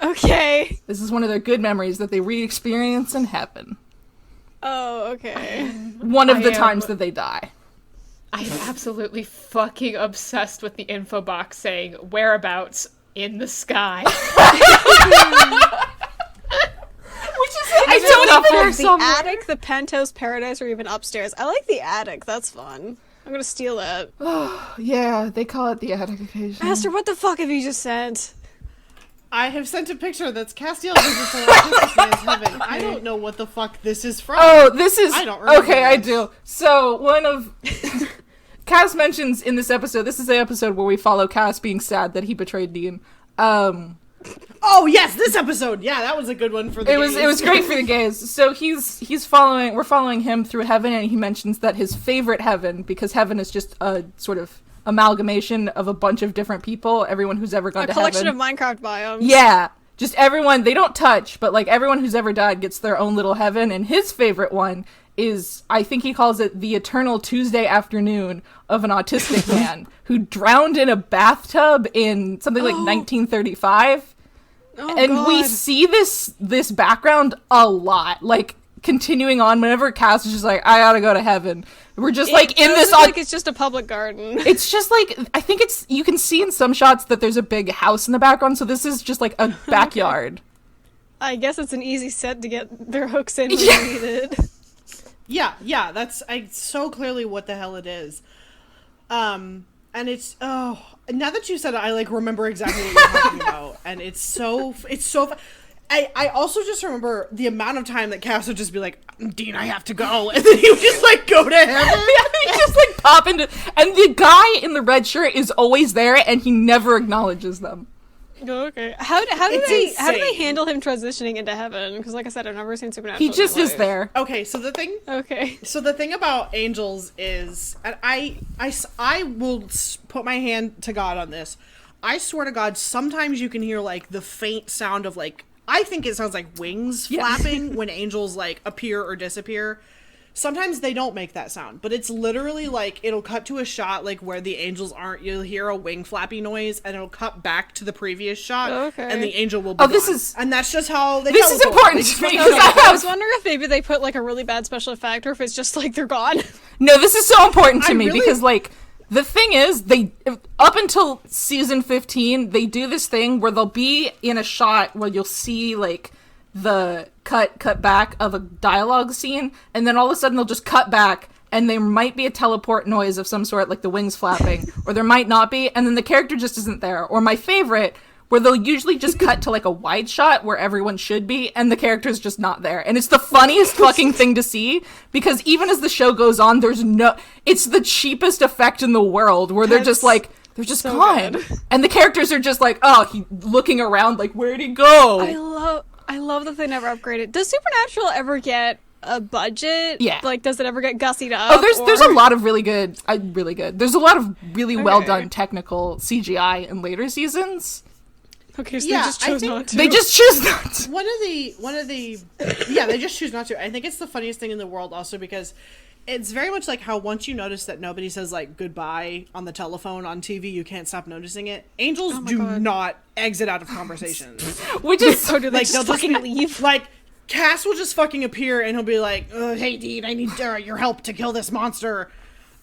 Okay. This is one of their good memories that they re-experience in heaven. Oh, okay. One of I the am- times that they die. I am absolutely fucking obsessed with the info box saying whereabouts in the sky. Which is I don't Up even there, know the somewhere. attic, the penthouse, paradise, or even upstairs. I like the attic. That's fun. I'm gonna steal that. yeah, they call it the attic occasion. Master, what the fuck have you just sent? I have sent a picture that's Castiel visits the Autistic Man's Heaven. I don't know what the fuck this is from. Oh, this is I don't remember okay. I this. do. So one of Cass mentions in this episode, this is the episode where we follow Cass being sad that he betrayed Dean. Oh yes, this episode. Yeah, that was a good one for the gays. It was great for the gays. So we're following him through heaven, and he mentions that his favorite heaven, because heaven is just a sort of amalgamation of a bunch of different people, everyone who's ever gone to heaven. A collection of Minecraft biomes. Yeah. Just everyone, they don't touch, but like everyone who's ever died gets their own little heaven, and his favorite one is, I think he calls it the eternal Tuesday afternoon of an autistic man who drowned in a bathtub in something like 1935. Oh, And God. we see this background a lot, like continuing on whenever Cass is just like, I gotta go to heaven. We're just like in this like it's just a public garden. It's just like, I think you can see in some shots that there's a big house in the background, so this is just like a backyard. I guess it's an easy set to get their hooks in when they need it. Yeah, that's so clearly what the hell it is. And it's, now that you said it, I like remember exactly what you're talking about, and it's so I also just remember the amount of time that Cass would just be like, Dean, I have to go, and then he would just like go to heaven. He just like pop into, and the guy in the red shirt is always there, and he never acknowledges them. Okay. How do they handle him transitioning into heaven? Because like I said, I've never seen Supernatural. He just is there. Okay, so the thing about angels is, and I will put my hand to God on this. I swear to God, sometimes you can hear like the faint sound of like, I think it sounds like wings flapping when angels like appear or disappear. Sometimes they don't make that sound, but it's literally like it'll cut to a shot like where the angels aren't. You'll hear a wing flappy noise, and it'll cut back to the previous shot, and the angel will be gone. And that's just how they. This is important to me because I was wondering if maybe they put like a really bad special effect, or if it's just like they're gone. No, this is so important to me because like the thing is, they up until season 15, they do this thing where they'll be in a shot where you'll see like the cut back of a dialogue scene, and then all of a sudden they'll just cut back, and there might be a teleport noise of some sort, like the wings flapping, or there might not be, and then the character just isn't there. Or my favorite, where they'll usually just cut to like a wide shot where everyone should be, and the character's just not there. And it's the funniest fucking thing to see, because even as the show goes on, it's the cheapest effect in the world, where they're just like, they're just so gone. Good. And the characters are just like, he looking around like, where'd he go? I love that they never upgraded. Does Supernatural ever get a budget? Yeah. Like, does it ever get gussied up? There's a lot of really good. There's a lot of really well done technical CGI in later seasons. Okay, so they just chose not to. They just choose not to. They just choose not to. I think it's the funniest thing in the world also because it's very much like how once you notice that nobody says like goodbye on the telephone on TV, you can't stop noticing it. Angels not exit out of conversations. Which is so do they like just fucking leave. Like Cass will just fucking appear and he'll be like, "Hey Dean, I need your help to kill this monster."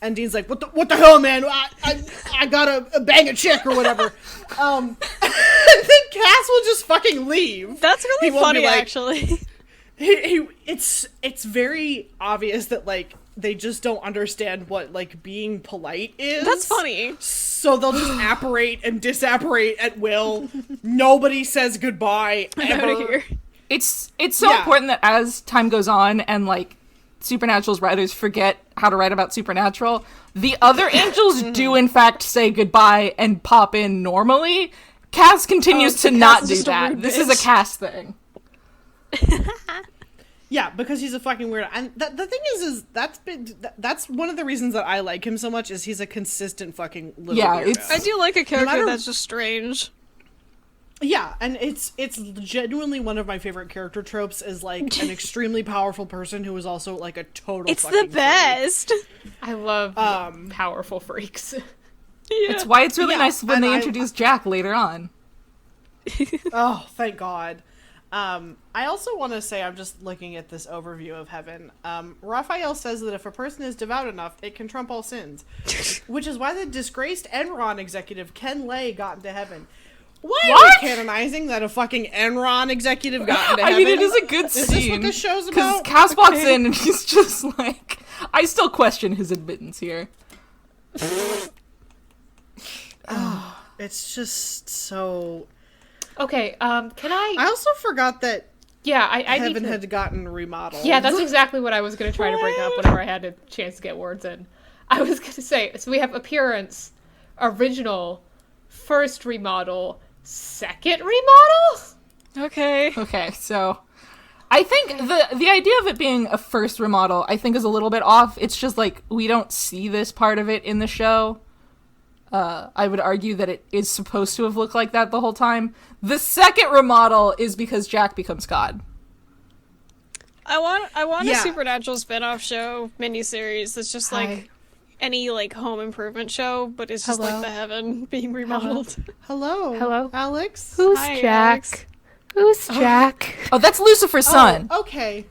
And Dean's like, "What the hell, man? I gotta bang a chick or whatever." And then Cass will just fucking leave. That's really funny, actually. It's very obvious that like they just don't understand what like being polite is. That's funny. So they'll just apparate and disapparate at will. Nobody says goodbye ever. Out of here. It's so important that as time goes on and like Supernatural's writers forget how to write about Supernatural, the other angels do in fact say goodbye and pop in normally. Cass continues to not do that. This is a Cass thing. Yeah, because he's a fucking weirdo. And the thing is that's one of the reasons that I like him so much is he's a consistent fucking little weirdo. I do like a character that's just strange. Yeah, and it's genuinely one of my favorite character tropes is like an extremely powerful person who is also like a total It's fucking the best. freak. I love powerful freaks. Yeah. It's why it's really nice when they introduce Jack later on. Oh, thank God. I also want to say, I'm just looking at this overview of heaven. Raphael says that if a person is devout enough, it can trump all sins. Which is why the disgraced Enron executive Ken Lay got into heaven. Why are we canonizing that a fucking Enron executive got into heaven? I mean, it is a good scene. Is this what this show's about? Because Cass walks in and he's just like... I still question his admittance here. Oh, it's just so... Okay, can I... I also forgot that I heaven had gotten remodeled. Yeah, that's exactly what I was going to try to bring up whenever I had a chance to get words in. I was going to say, so we have appearance, original, first remodel, second remodel? Okay. Okay, so I think the idea of it being a first remodel, I think, is a little bit off. It's just like we don't see this part of it in the show. I would argue that it is supposed to have looked like that the whole time. The second remodel is because Jack becomes God. I want a Yeah. Supernatural spin-off show miniseries that's just like any like home improvement show, but it's just Hello? like the heaven being remodeled. Hello. Hello? Alex? Who's Hi, Jack? Alex. Who's Jack? Oh, that's Lucifer's son. Oh, okay.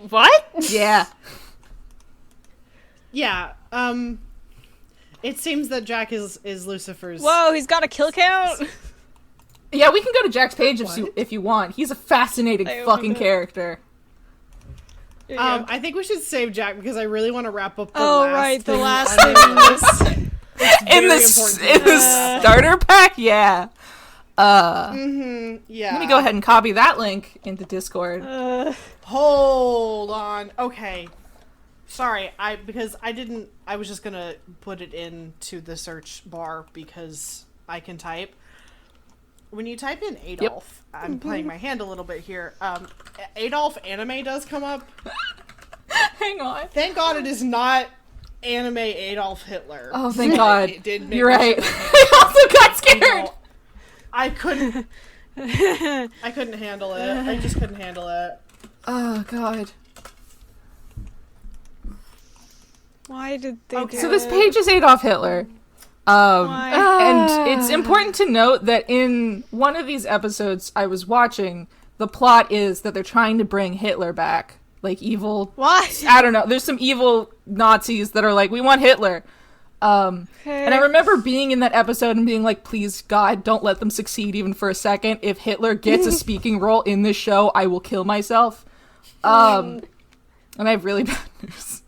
What? Yeah. Yeah. It seems that Jack is Lucifer's. Whoa, he's got a kill count. Yeah, we can go to Jack's page What? if you want. He's a fascinating I opened fucking it. character. Here you go. I think we should save Jack because I really want to wrap up the Oh last right, the thing last on thing this. was In Very the important in to the know. starter pack, yeah. Yeah. Let me go ahead and copy that link into Discord. Hold on. Okay. Sorry, because I was just gonna put it into the search bar because I can type. When you type in Adolf, I'm playing my hand a little bit here. Adolf anime does come up. Hang on. Thank God it is not anime Adolf Hitler. Oh, thank God. It did make You're me right. shit my I also got pants. scared. I couldn't. I couldn't handle it. I just couldn't handle it. Oh, God. Why did they Okay. do So this it? page is Adolf Hitler. Why? And it's important to note that in one of these episodes I was watching, the plot is that they're trying to bring Hitler back. Like evil... Why? I don't know. There's some evil Nazis that are like, we want Hitler. And I remember being in that episode and being like, please, God, don't let them succeed even for a second. If Hitler gets a speaking role in this show, I will kill myself. And I have really bad news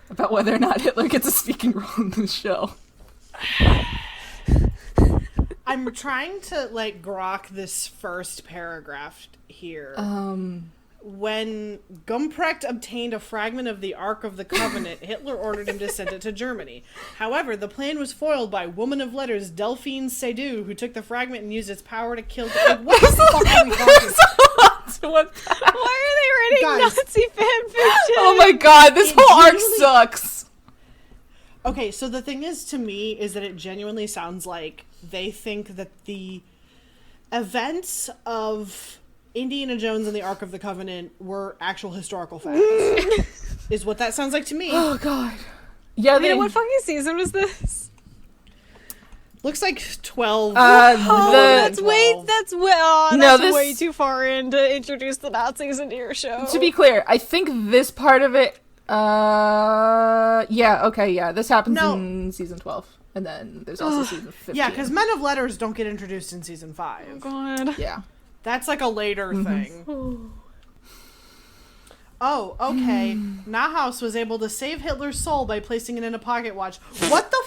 about whether or not Hitler gets a speaking role in this show. I'm trying to like grok this first paragraph here. When Gumprecht obtained a fragment of the Ark of the Covenant, Hitler ordered him to send it to Germany. However, the plan was foiled by woman of letters Delphine Seydoux, who took the fragment and used its power to kill... Like, what the fuck are we talking? Why are they writing Guys. Nazi fanfiction? Oh my God, this It whole arc genuinely- sucks. Okay, so the thing is, to me, is that it genuinely sounds like they think that the events of Indiana Jones and the Ark of the Covenant were actual historical facts. Is what that sounds like to me. Oh God. Yeah, Wait, what fucking season was this? Looks like 12. Oh, that's the- way, 12. that's way, oh, No, that's this- way too far in to introduce the Nazis into your show. To be clear, I think this part of it, yeah, okay, yeah, this happens No. in season 12. And then there's also season 15. Yeah, because Men of Letters don't get introduced in season 5. Oh God. Yeah. That's like a later thing. Oh, okay. Nahus was able to save Hitler's soul by placing it in a pocket watch. What the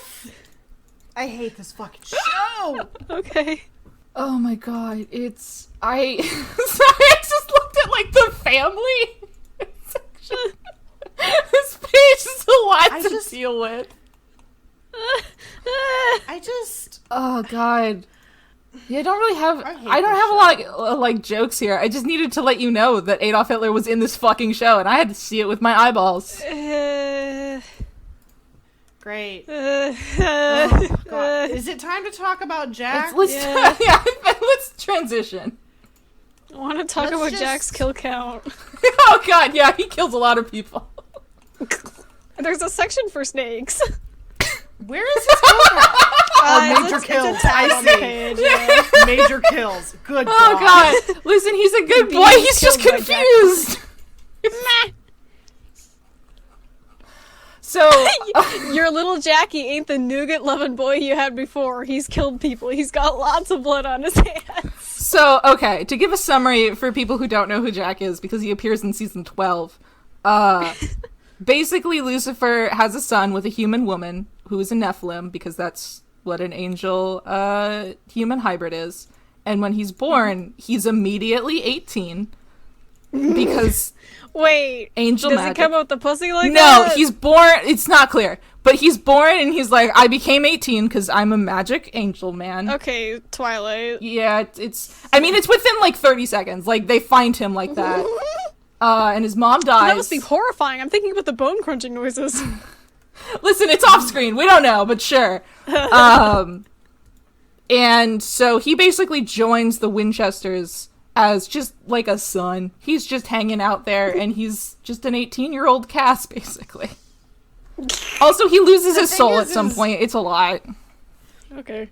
I hate this fucking show! Okay. Oh my God, it's... Sorry, I just looked at, like, the family section. This page is a lot I to just- deal with. I just... Oh God. Yeah, I don't really have. I hate I don't this have a lot of like jokes here. I just needed to let you know that Adolf Hitler was in this fucking show, and I had to see it with my eyeballs. Great. Oh, Oh, God. Is it time to talk about Jack? Let's Yeah. yeah, let's transition. I want to talk Let's about just- Jack's kill count. Oh God, yeah, he kills a lot of people. There's a section for snakes. Where is his kill count? Oh, major it's kills. a tab I on the see. page, yeah. Major kills. Good Oh God, listen, he's a good boy. Being He's just killed by Jack. confused. So Your little Jackie ain't the nougat-loving boy you had before. He's killed people. He's got lots of blood on his hands. So, okay, to give a summary for people who don't know who Jack is, because he appears in season 12, basically Lucifer has a son with a human woman who is a Nephilim, because that's what an angel human hybrid is. And when he's born, he's immediately 18, because Wait, angel does magic. he come out with the pussy like No, that? he's born. It's not clear, but he's born and he's like, I became 18 because I'm a magic angel man. Okay, Twilight. Yeah, it's. I mean, it's within like 30 seconds. Like they find him like that, and his mom dies. That must be horrifying. I'm thinking about the bone crunching noises. Listen, it's off screen. We don't know, but sure. And so he basically joins the Winchesters as just like a son. He's just hanging out there, and he's just an 18-year-old Cass, basically. Also, he loses his soul at some point. It's a lot. Okay.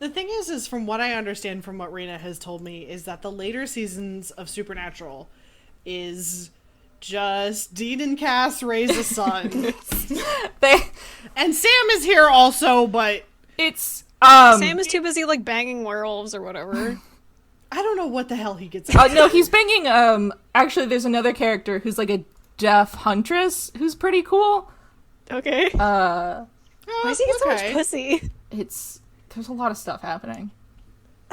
The thing is from what I understand from what Rena has told me, is that the later seasons of Supernatural is just Dean and Cass raise a son. And Sam is here also, but it's Sam is too busy like banging werewolves or whatever. I don't know what the hell he gets into. no, he's banging actually there's another character who's like a deaf huntress who's pretty cool. Okay. Why does he get so much pussy? There's a lot of stuff happening.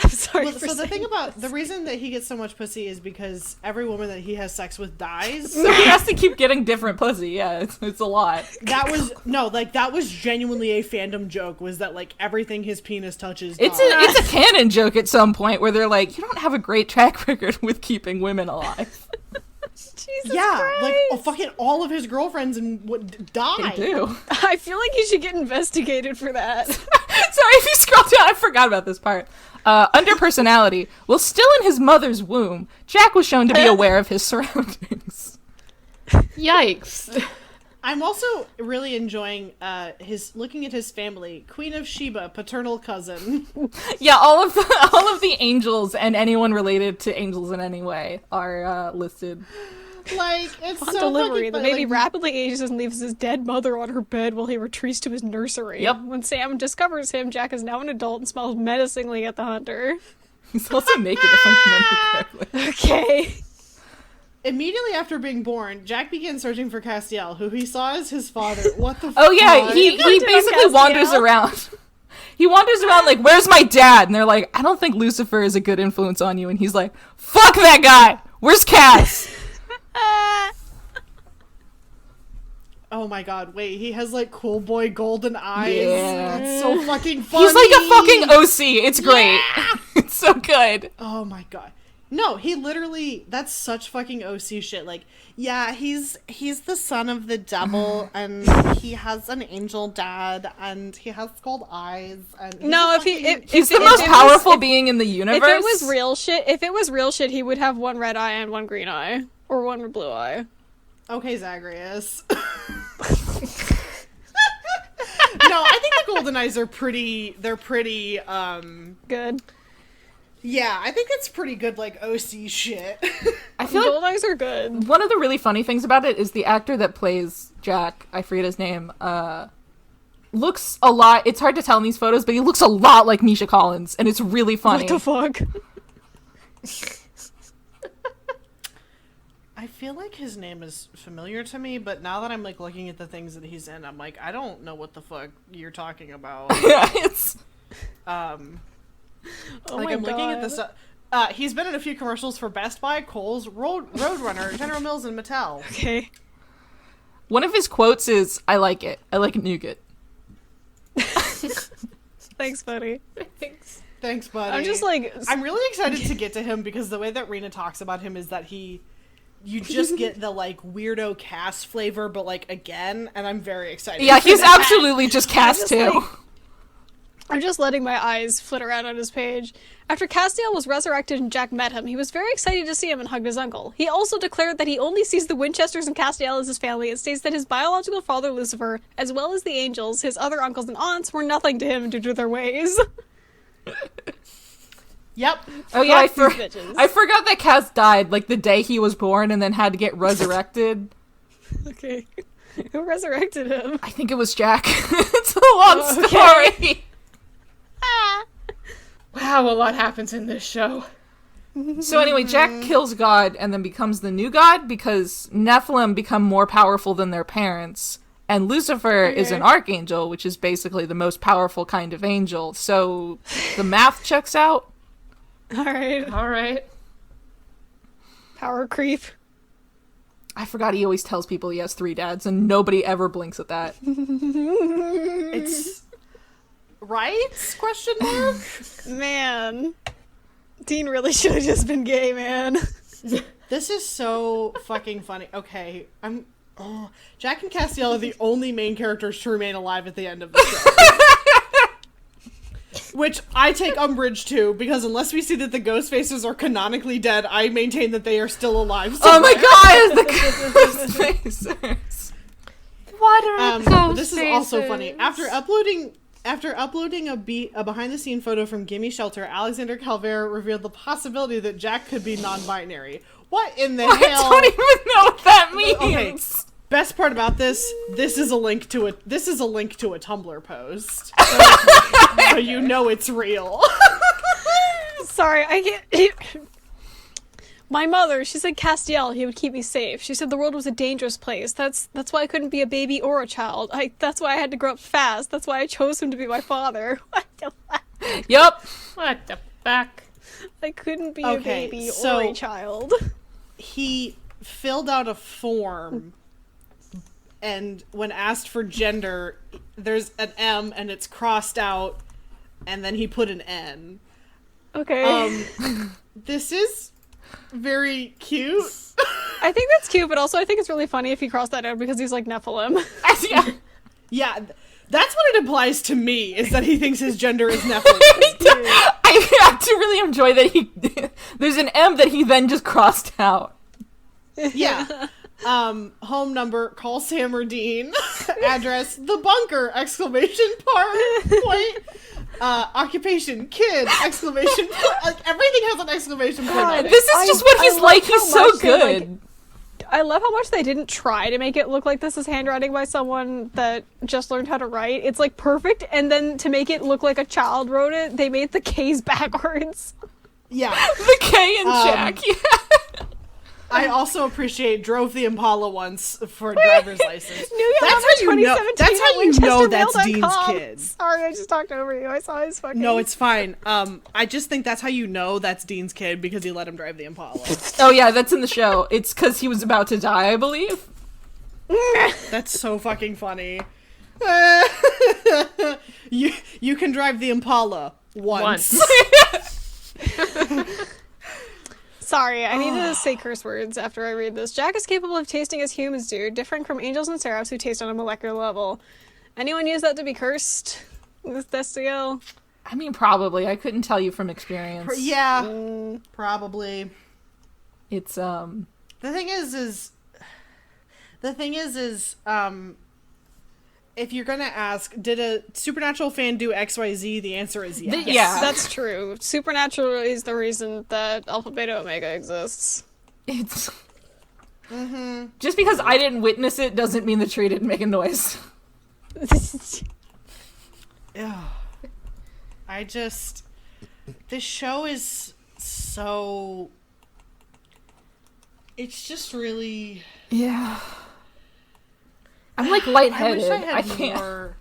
I'm sorry. Well, so the thing about the reason that he gets so much pussy is because every woman that he has sex with dies. So he has to keep getting different pussy. Yeah, it's a lot. That was genuinely a fandom joke. Was that like everything his penis touches? It's a canon joke at some point where they're like, you don't have a great track record with keeping women alive. Jesus yeah, Christ. like fucking all of his girlfriends and would die. They do. I feel like he should get investigated for that. Sorry, if you scroll down, I forgot about this part. Under personality, while still in his mother's womb, Jack was shown to be aware of his surroundings. Yikes. I'm also really enjoying his looking at his family. Queen of Sheba, paternal cousin. Yeah, all of the angels and anyone related to angels in any way are listed. Like, it's On so delivery, fucking the funny. baby Like, rapidly ages and leaves his dead mother on her bed while he retreats to his nursery. Yep. When Sam discovers him, Jack is now an adult and smiles menacingly at the hunter. He's also naked, if I remember correctly. Okay. immediately after being born, Jack began searching for Castiel, who he saw as his father. What the Oh yeah, fuck? he Hunted on basically wanders Castiel. around. He wanders around like, where's my dad? And they're like, I don't think Lucifer is a good influence on you. And he's like, fuck that guy! Where's Cass? Oh my god, wait, he has like cool boy golden eyes. Yeah. That's so fucking funny. He's like a fucking OC. It's great. It's so good. Oh my god. No, he literally, that's such fucking OC shit. Like, yeah, he's the son of the devil, and he has an angel dad, and he has gold eyes, and he's No, a if he fucking- He's the if most it was- powerful if- being in the universe. If it was real shit, he would have one red eye and one green eye, or one blue eye. Okay, Zagreus. No, I think the golden eyes are pretty, Good. yeah, I think it's pretty good, like, OC shit. I feel like Gold eyes are good. one of the really funny things about it is the actor that plays Jack, I forget his name, looks a lot, it's hard to tell in these photos, but he looks a lot like Misha Collins, and it's really funny. What the fuck? I feel like his name is familiar to me, but now that I'm, like, looking at the things that he's in, I'm like, I don't know what the fuck you're talking about. Yeah, it's... Oh Like, my I'm looking at God. this. He's been in a few commercials for Best Buy, Kohl's, Roadrunner, General Mills, and Mattel. Okay. One of his quotes is, I like it. I like nougat. Thanks, buddy. Thanks. Thanks, buddy. I'm just like, I'm really excited to get to him because the way that Rena talks about him is that you just get the, like, weirdo Cass flavor, but, like, again, and I'm very excited. Yeah, for he's that. absolutely just cast just, too. like- I'm just letting my eyes flit around on his page. After Castiel was resurrected and Jack met him, he was very excited to see him and hugged his uncle. He also declared that he only sees the Winchesters and Castiel as his family and states that his biological father Lucifer, as well as the angels, his other uncles and aunts, were nothing to him due to their ways. Yep. Oh yeah, Fuck these bitches. I forgot that Cass died, like, the day he was born and then had to get resurrected. Okay. Who resurrected him? I think it was Jack. It's a long Okay. story. Wow, a lot happens in this show. So anyway, Jack kills God and then becomes the new god because Nephilim become more powerful than their parents. And Lucifer is an archangel, which is basically the most powerful kind of angel. So the math checks out. Alright. All right. Power creep. I forgot he always tells people he has 3 dads, and nobody ever blinks at that. It's right? Question mark. Man. Dean really should have just been gay, man. This is so fucking funny. Okay, Jack and Castiel are the only main characters to remain alive at the end of the show. Which I take umbrage to, because unless we see that the Ghostfaces are canonically dead, I maintain that they are still alive somewhere. Oh my god, the Ghostfacers. What are the This is also funny. After uploading a behind-the-scene photo from Gimme Shelter, Alexander Calvert revealed the possibility that Jack could be non-binary. What in the hell? I don't even know what that means. Okay. Best part about this is a link to a Tumblr post. So you know it's real. Sorry, I can't. My mother, she said Castiel, he would keep me safe. She said the world was a dangerous place. That's why I couldn't be a baby or a child. That's why I had to grow up fast. That's why I chose him to be my father. What the fuck? Yup. What the fuck? I couldn't be a baby or a child. He filled out a form, and when asked for gender, there's an M and it's crossed out, and then he put an N. Okay. This is very cute. I think that's cute, but also I think it's really funny if he crossed that out because he's like Nephilim. Yeah, that's what it implies to me, is that he thinks his gender is Nephilim. I do really enjoy that there's an M that he then just crossed out. Yeah. Home number, call Sam or Dean. Address, the bunker, exclamation point. Occupation, kid, exclamation point. Like, everything has an exclamation point on it. This is just what he's like. He's so good. I love how much they didn't try to make it look like this is handwriting by someone that just learned how to write. It's like perfect, and then to make it look like a child wrote it, they made the K's backwards. Yeah. The K and Jack, yeah. I also appreciate drove the Impala once for a driver's license. That's how you know that's Dean's kid. Sorry, I just talked over you. I saw his fucking... No, it's fine. I just think that's how you know that's Dean's kid, because he let him drive the Impala. Oh yeah, that's in the show. It's because he was about to die, I believe. That's so fucking funny. You can drive the Impala once. Sorry, I need to say curse words after I read this. Jack is capable of tasting as humans do, different from angels and seraphs who taste on a molecular level. Anyone use that to be cursed with Destiel? I mean, probably. I couldn't tell you from experience. Yeah, probably. It's, The thing is, if you're gonna ask, did a Supernatural fan do XYZ? The answer is yes. Yeah. That's true. Supernatural is the reason that Alpha Beta Omega exists. It's... Just because I didn't witness it doesn't mean the tree didn't make a noise. This show is so... It's just really... Yeah. I'm like lightheaded. I wish I had can't. more...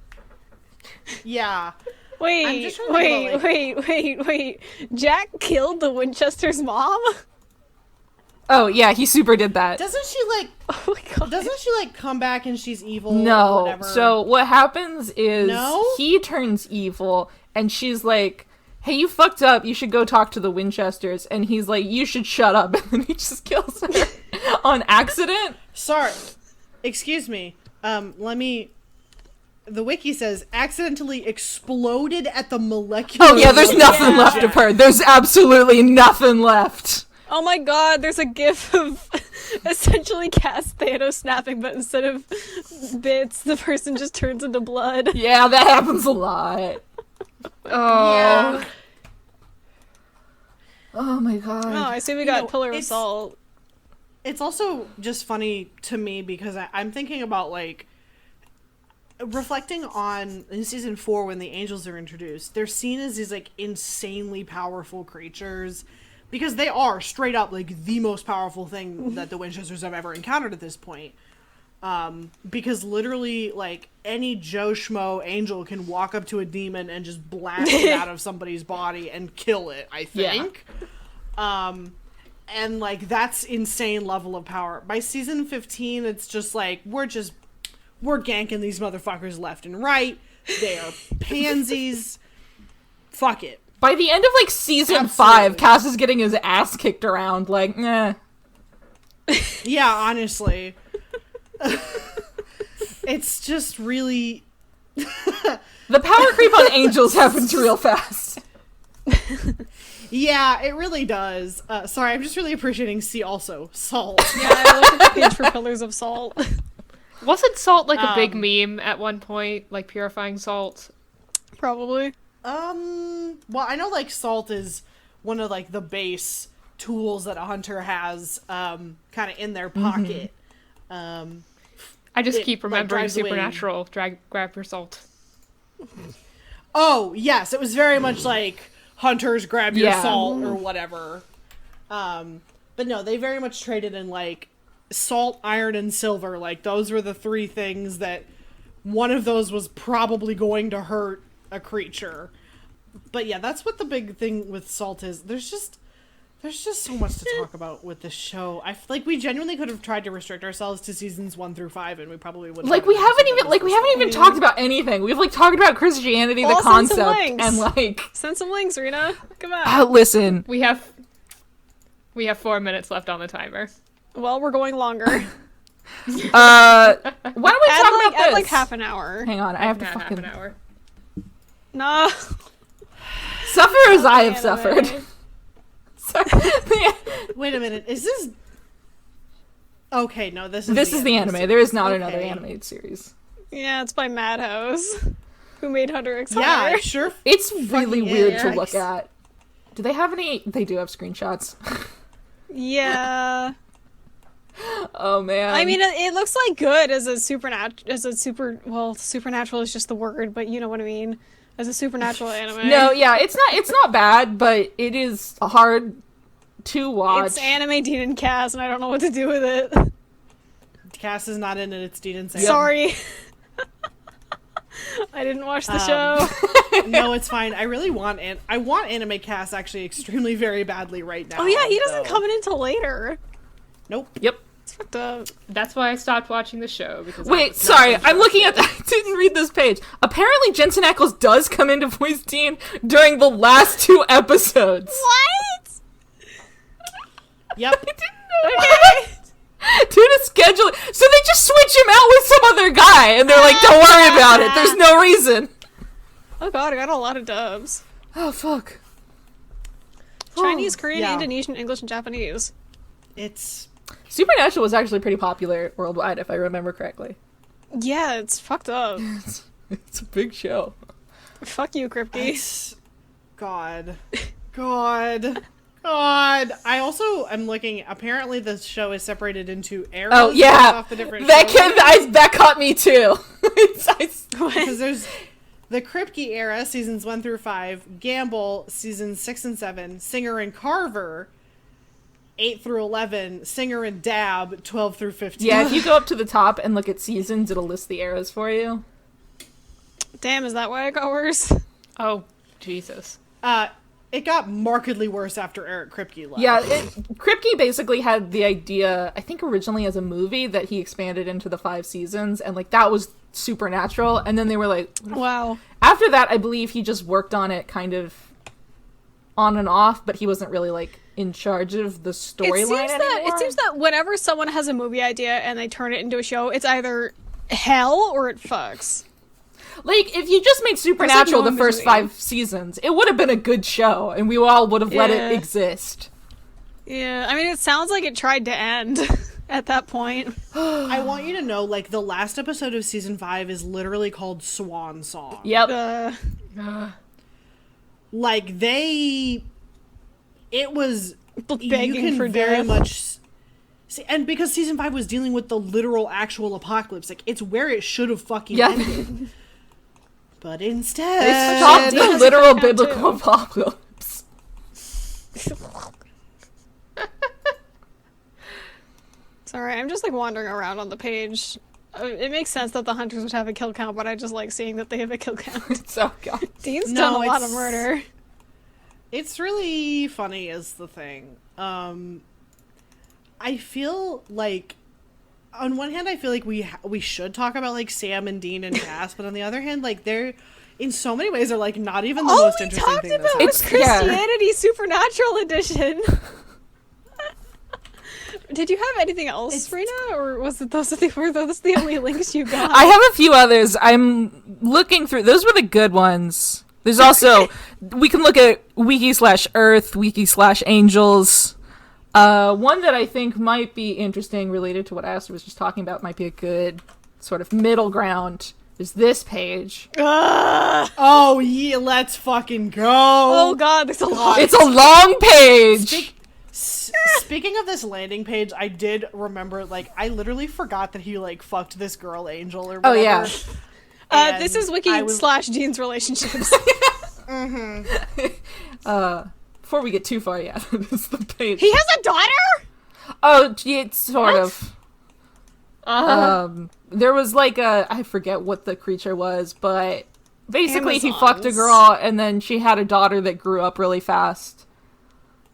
Yeah. Wait. Jack killed the Winchester's mom? Oh, yeah, he super did that. Doesn't she, like... Oh my god. Doesn't she, like, come back and she's evil? No. Or whatever? So what happens is No? he turns evil, and she's like, hey, you fucked up. You should go talk to the Winchesters. And he's like, you should shut up. And then he just kills her on accident. Sorry. Excuse me. The wiki says accidentally exploded at the molecular. Oh yeah, there's nothing left of her. There's absolutely nothing left. Oh my god, there's a gif of essentially Cass Thanos snapping, but instead of bits, the person just turns into blood. Yeah, that happens a lot. Oh. Yeah. Oh my god. Oh, I see we got Pillar of it's- Salt. It's also just funny to me because I'm thinking about, like, reflecting on in season 4 when the angels are introduced. They're seen as these, like, insanely powerful creatures because they are straight up, like, the most powerful thing that the Winchesters have ever encountered at this point. Because literally, like, any Joe Schmo angel can walk up to a demon and just blast it out of somebody's body and kill it, I think. And, like, that's insane level of power. By season 15, it's just like, we're ganking these motherfuckers left and right. They are pansies. Fuck it. By the end of, like, season Absolutely. 5, Cass is getting his ass kicked around, like, eh. Yeah, honestly. It's just really... The power creep on Angels happens real fast. Yeah, it really does. Sorry, I'm just really appreciating see also salt. Yeah, I looked at the page for Pillars of Salt. Wasn't salt like a big meme at one point, like purifying salt? Probably. Well, I know, like, salt is one of, like, the base tools that a hunter has, kind of in their pocket. I just keep remembering drives away- Supernatural. Grab your salt. Oh, yes, it was very much like hunters grab your Yeah. salt or whatever. But no, they very much traded in, like, salt, iron, and silver. Like, those were the three things that one of those was probably going to hurt a creature. But yeah, that's what the big thing with salt is. There's just so much to talk about with this show. I feel like we genuinely could have tried to restrict ourselves to seasons 1 through 5, and we probably wouldn't. Like, we haven't even talked about anything. We've, like, talked about Christianity, Well, the send some concept, links. and, like... Send some links, Rena. Come on. Listen. We have 4 minutes left on the timer. Well, we're going longer. Why don't we talk about this? Add like half an hour. Hang on, I have to Not fucking... half an hour. Nah. Suffer as I have Anime. suffered. Sorry. Wait a minute, is this... Okay, no, this is This is the anime. There is not another Okay. animated series. Yeah, it's by Madhouse, who made Hunter x Yeah, Hunter. it sure. It's really Fucking weird to is. look at. Do they have any... They do have screenshots. Yeah. Oh, man. I mean, it looks like good as a supernatural is just the word, but you know what I mean. As a supernatural anime. No, yeah, it's not bad, but it is hard to watch. It's anime Dean and Cass, and I don't know what to do with it. Cass is not in it, it's Dean and Sam. Sorry. I didn't watch the show. No, it's fine. I really want I want anime Cass actually extremely very badly right now. Oh yeah, he doesn't so- come in until later. Nope. Yep. It's fucked up. That's why I stopped watching the show because I Wait, was not sorry, I'm looking at interested. I didn't read this page. Apparently Jensen Ackles does come into voice Dean during the last 2 episodes. What? Yep. Okay. Due to schedule, so they just switch him out with some other guy, and they're like, "Don't worry about it. There's no reason." Oh god, I got a lot of dubs. Oh fuck. Chinese, Korean, yeah. Indonesian, English, and Japanese. It's Supernatural was actually pretty popular worldwide, if I remember correctly. Yeah, it's fucked up. It's a big show. Fuck you, Kripke. it's God. God. God. I also am looking. Apparently, the show is separated into eras. Oh based yeah, off the different that caught me too. because there's the Kripke era, seasons 1 through 5. Gamble, seasons 6 and 7. Singer and Carver, 8 through 11. Singer and Dab, 12 through 15. Yeah, if you go up to the top and look at seasons, it'll list the eras for you. Damn, is that why it got worse? Oh, Jesus. It got markedly worse after Eric Kripke left. Yeah, Kripke basically had the idea, I think originally as a movie, that he expanded into the 5 seasons, and like that was Supernatural, and then they were like, Wow. after that, I believe he just worked on it kind of on and off, but he wasn't really like in charge of the storyline anymore. It seems that whenever someone has a movie idea and they turn it into a show, it's either hell or it fucks. Like, if you just made Supernatural the first non-movie. 5 seasons, it would have been a good show, and we all would have let Yeah. it exist. Yeah, I mean, it sounds like it tried to end at that point. I want you to know, like, the last episode of season 5 is literally called Swan Song. Yep. Like, it was you Begging can for very death. much see, and because season 5 was dealing with the literal actual apocalypse, like, it's where it should have fucking Yeah. ended. But They instead, stopped Dean the has a literal kill count, biblical too. apocalypse. Sorry, I'm just like wandering around on the page. It makes sense that the hunters would have a kill count, but I just like seeing that they have a kill count. So, God. Dean's No, done a lot of it's- murder. it's really funny is the thing. I feel like, on one hand, I feel like we should talk about like Sam and Dean and Cass, but on the other hand, like they're in so many ways are like not even the most interesting thing. All we talked about was Christianity Supernatural Edition. Did you have anything else, Rena, or were those the only links you got? I have a few others. I'm looking through. Those were the good ones. There's also, we can look at wiki/earth, wiki/angels. One that I think might be interesting related to what Aster was just talking about, might be a good sort of middle ground, is this page. Oh yeah, let's fucking go. Oh god, there's a lot. It's a long page. Speaking of this landing page, I did remember, like, I literally forgot that he, like, fucked this girl Angel or whatever. Oh, yeah. This is Wiki/Dean's relationships. Before we get too far, yeah, this is the page. He has a daughter? Oh, it's sort of. There was, like, I forget what the creature was, but basically he fucked a girl, and then she had a daughter that grew up really fast.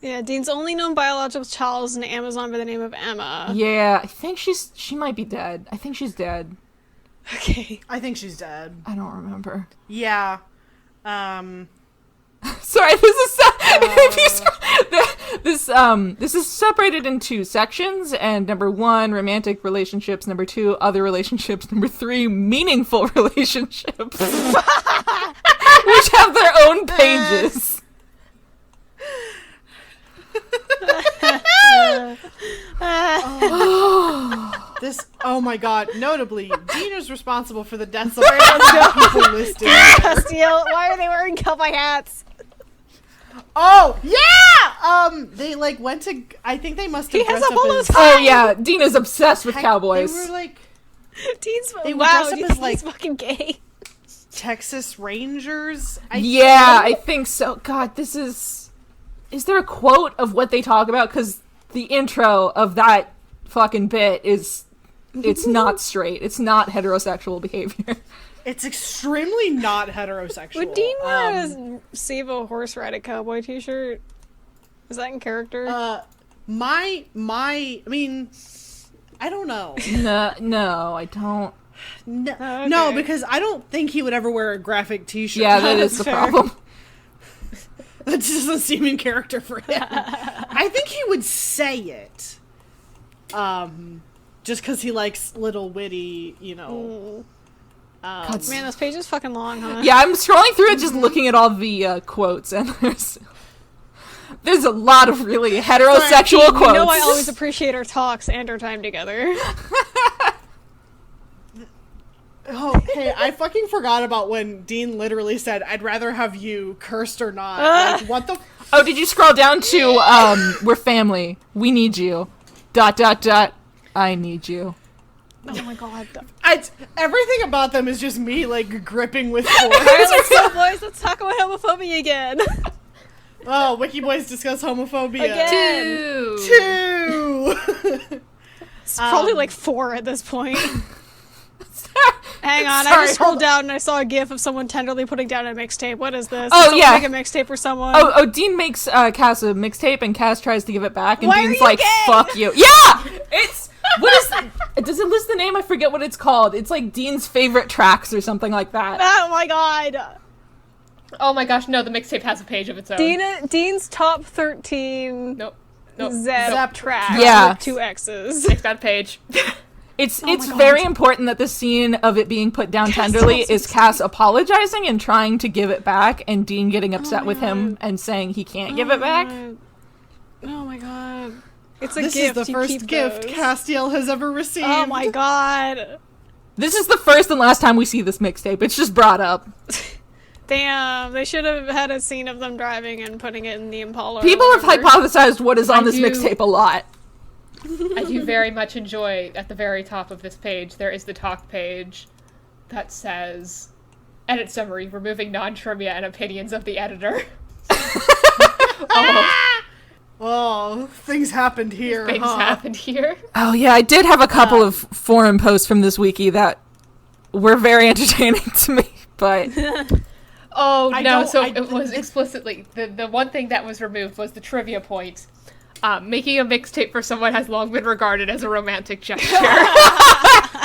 Yeah, Dean's only known biological child is an Amazon by the name of Emma. Yeah, I think she might be dead. I think she's dead. Okay. I think she's dead. I don't remember. Yeah. Sorry, this is separated into sections, and number 1, romantic relationships, number 2, other relationships, number 3, meaningful relationships. Which have their own pages. Oh my god, notably, Dean is responsible for the deaths of random people listed here. Castile, why are they wearing cowboy hats? Oh, yeah! They, like, went to, I think they must have He has dressed a up polo as... tie! Oh yeah, Dean is obsessed with cowboys. They were, like, Dean's They were wow, dressed up Dean's as, like- fucking gay. Texas Rangers. I think so. God, this is there a quote of what they talk about? Because the intro of that fucking bit it's not straight. It's not heterosexual behavior. It's extremely not heterosexual. Would Dean wear a Save a Horse Ride a Cowboy t-shirt? Is that in character? I mean, I don't know. No, I don't. No, okay. no, because I don't think he would ever wear a graphic t-shirt. Yeah, that is the problem. That just doesn't seem in character for him. I think he would say it. Just because he likes little witty, you know. Man, this page is fucking long, huh? Yeah, I'm scrolling through it just looking at all the quotes, and there's a lot of really heterosexual quotes. You know I always appreciate our talks and our time together. Oh, hey, I fucking forgot about when Dean literally said, "I'd rather have you cursed or not." Like, what the... Oh, did you scroll down to, we're family. We need you. ... I need you. Oh my god. Everything about them is just me, like, gripping with force. Alright, let's go, boys. Let's talk about homophobia again. Oh, Wikiboys discuss homophobia. Again. 2! It's probably like 4 at this point. Hang on, Sorry, I just scrolled down and I saw a gif of someone tenderly putting down a mixtape. What is this? Oh, Did someone yeah. make a mixtape for someone? Oh, Dean makes Cass a mixtape, and Cass tries to give it back, and Why are Dean's you like, gay? fuck you. Yeah! What is does it list the name? I forget what it's called. It's like Dean's favorite tracks or something like that. Oh my god. Oh my gosh, no, the mixtape has a page of its own. Dean's top 13 Nope. Zep tracks Yeah. with 2 X's. It's got a page. It's my God. very important that the scene of it being put down tenderly is Cass apologizing and trying to give it back, and Dean getting upset with him and saying he can't give it back. Oh my god. It's a This gift. is the You first keep gift those. Castiel has ever received. Oh my god. This is the first and last time we see this mixtape. It's just brought up. Damn, they should have had a scene of them driving and putting it in the Impala. or People have whatever. hypothesized what is on I this do. mixtape a lot. I do very much enjoy, at the very top of this page, there is the talk page that says, edit summary, removing non-trivia and opinions of the editor. Oh, things happened here. Things huh? happened here. Oh yeah, I did have a couple of forum posts from this wiki that were very entertaining to me, but Oh, I no, don't- so I- it was explicitly, the one thing that was removed was the trivia point. Making a mixtape for someone has long been regarded as a romantic gesture.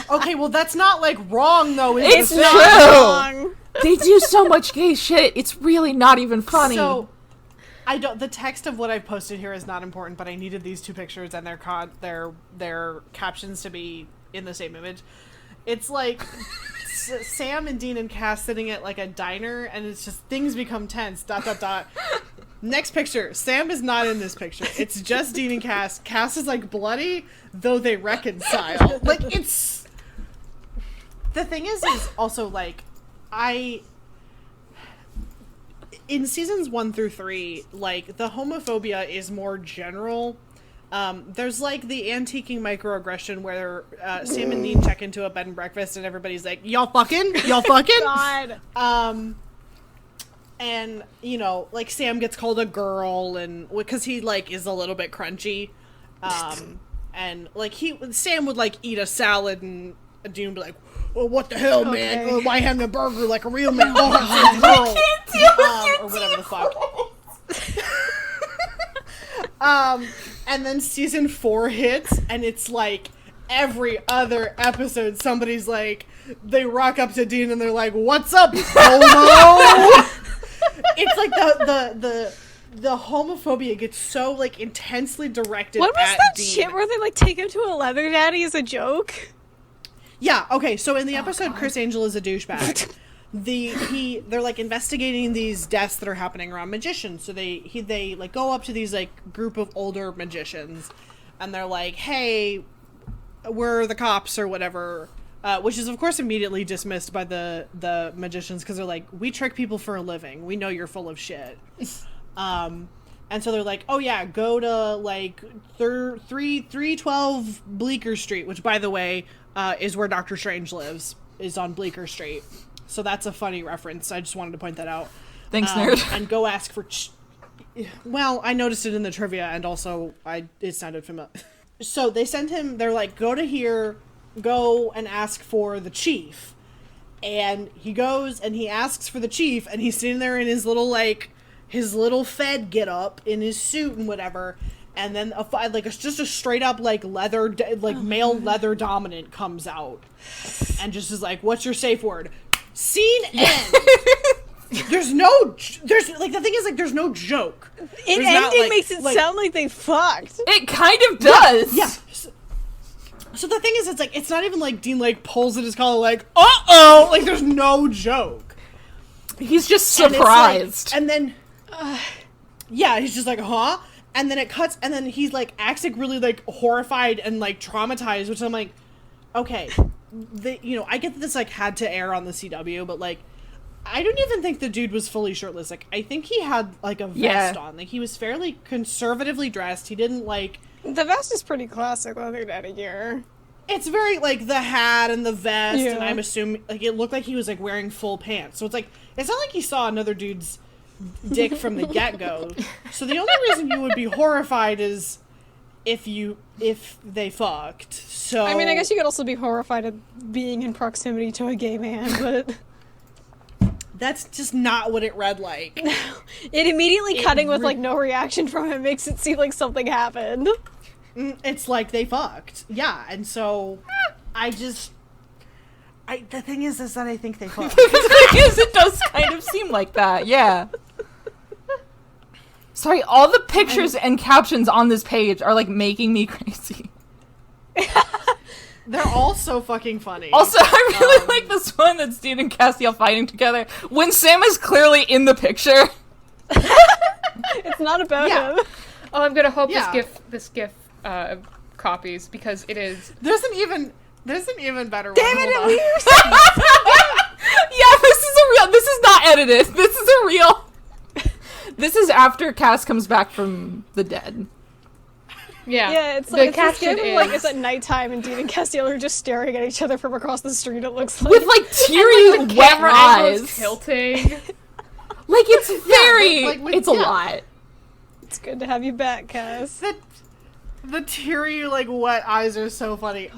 Okay, well that's not like wrong though. It's the not thing. Wrong. They do so much gay shit. It's really not even funny. So, I don't. The text of what I've posted here is not important, but I needed these two pictures and their captions to be in the same image. It's like Sam and Dean and Cass sitting at like a diner, and it's just things become tense. ... Next picture. Sam is not in this picture. It's just Dean and Cass. Cass is like bloody, though they reconcile. Like it's. The thing is also like, in seasons 1 through 3, like, the homophobia is more general. There's, like, the antiquing microaggression where Sam and Dean check into a bed and breakfast and everybody's like, y'all fucking? Y'all fucking? God. And, you know, like, Sam gets called a girl and because he, like, is a little bit crunchy. And, like, Sam would, like, eat a salad and Dean would be like, well, what the hell, man? Okay. Why having a burger like a real man? Oh, I'm a girl. Or whatever the fuck. And then season 4 hits, and it's like every other episode, somebody's like, they rock up to Dean and they're like, "What's up, homo?" It's like the homophobia gets so like intensely directed. What was at that Dean. shit where they like take him to a leather daddy as a joke? Yeah, okay, so in the episode Chris Angel is a douchebag. They're like investigating these deaths that are happening around magicians. So they like go up to these like group of older magicians and they're like, "Hey, we're the cops," or whatever. Which is of course immediately dismissed by the magicians because they're like, "We trick people for a living. We know you're full of shit." And so they're like, "Oh yeah, go to like 312 Bleecker Street," which by the way is where Doctor Strange lives, is on Bleecker Street. So that's a funny reference. I just wanted to point that out. Thanks, nerd. And go ask for... Well, I noticed it in the trivia, and also it sounded familiar. So they send him... They're like, go to here, go and ask for the chief. And he goes, and he asks for the chief, and he's sitting there in his little, like... His little Fed get-up, in his suit and whatever. And then, it's just a straight-up, like, leather... male leather dominant comes out. And just is like, "What's your safe word?" Scene ends. There's the thing is, like, there's no joke. Ending makes it sound like they fucked. It kind of does. Yeah. So the thing is, it's like, it's not even like Dean, like, pulls at his collar, like, uh-oh! Like, there's no joke. He's just surprised. And then, yeah, he's just like, huh? And then it cuts, and then he's, like, acts, like, really, like, horrified and, like, traumatized, which I'm like, okay, I get that this, like, had to air on the CW, but, like, I don't even think the dude was fully shirtless. Like, I think he had, like, a vest on. Like, he was fairly conservatively dressed. He didn't, like... The vest is pretty classic leather daddy gear. It's very, like, the hat and the vest, and I'm assuming, like, it looked like he was, like, wearing full pants. So it's, like, it's not like he saw another dude's dick from the get-go. So the only reason you would be horrified is if they fucked. So I mean, I guess you could also be horrified at being in proximity to a gay man, but... That's just not what it read like. It immediately cutting with, like, no reaction from him makes it seem like something happened. It's like they fucked. Yeah, and so the thing is that I think they fucked. The thing is, it does kind of seem like that, yeah. Sorry, all the pictures and captions on this page are, like, making me crazy. They're all so fucking funny. Also, I really like this one that's Dean and Castiel fighting together when Sam is clearly in the picture. It's not about him. Oh, I'm gonna hope this GIF copies because it is. There's an even better one. Damn it! Yeah, this is a real. This is not edited. This is a real. This is after Cass comes back from the dead. Yeah, it's like it's at nighttime and Dean and Castiel are just staring at each other from across the street, it looks like. With, like, teary, and, like, wet camera eyes. angles tilting. Like, it's very... like, it's a lot. It's good to have you back, Cass. The teary, like, wet eyes are so funny.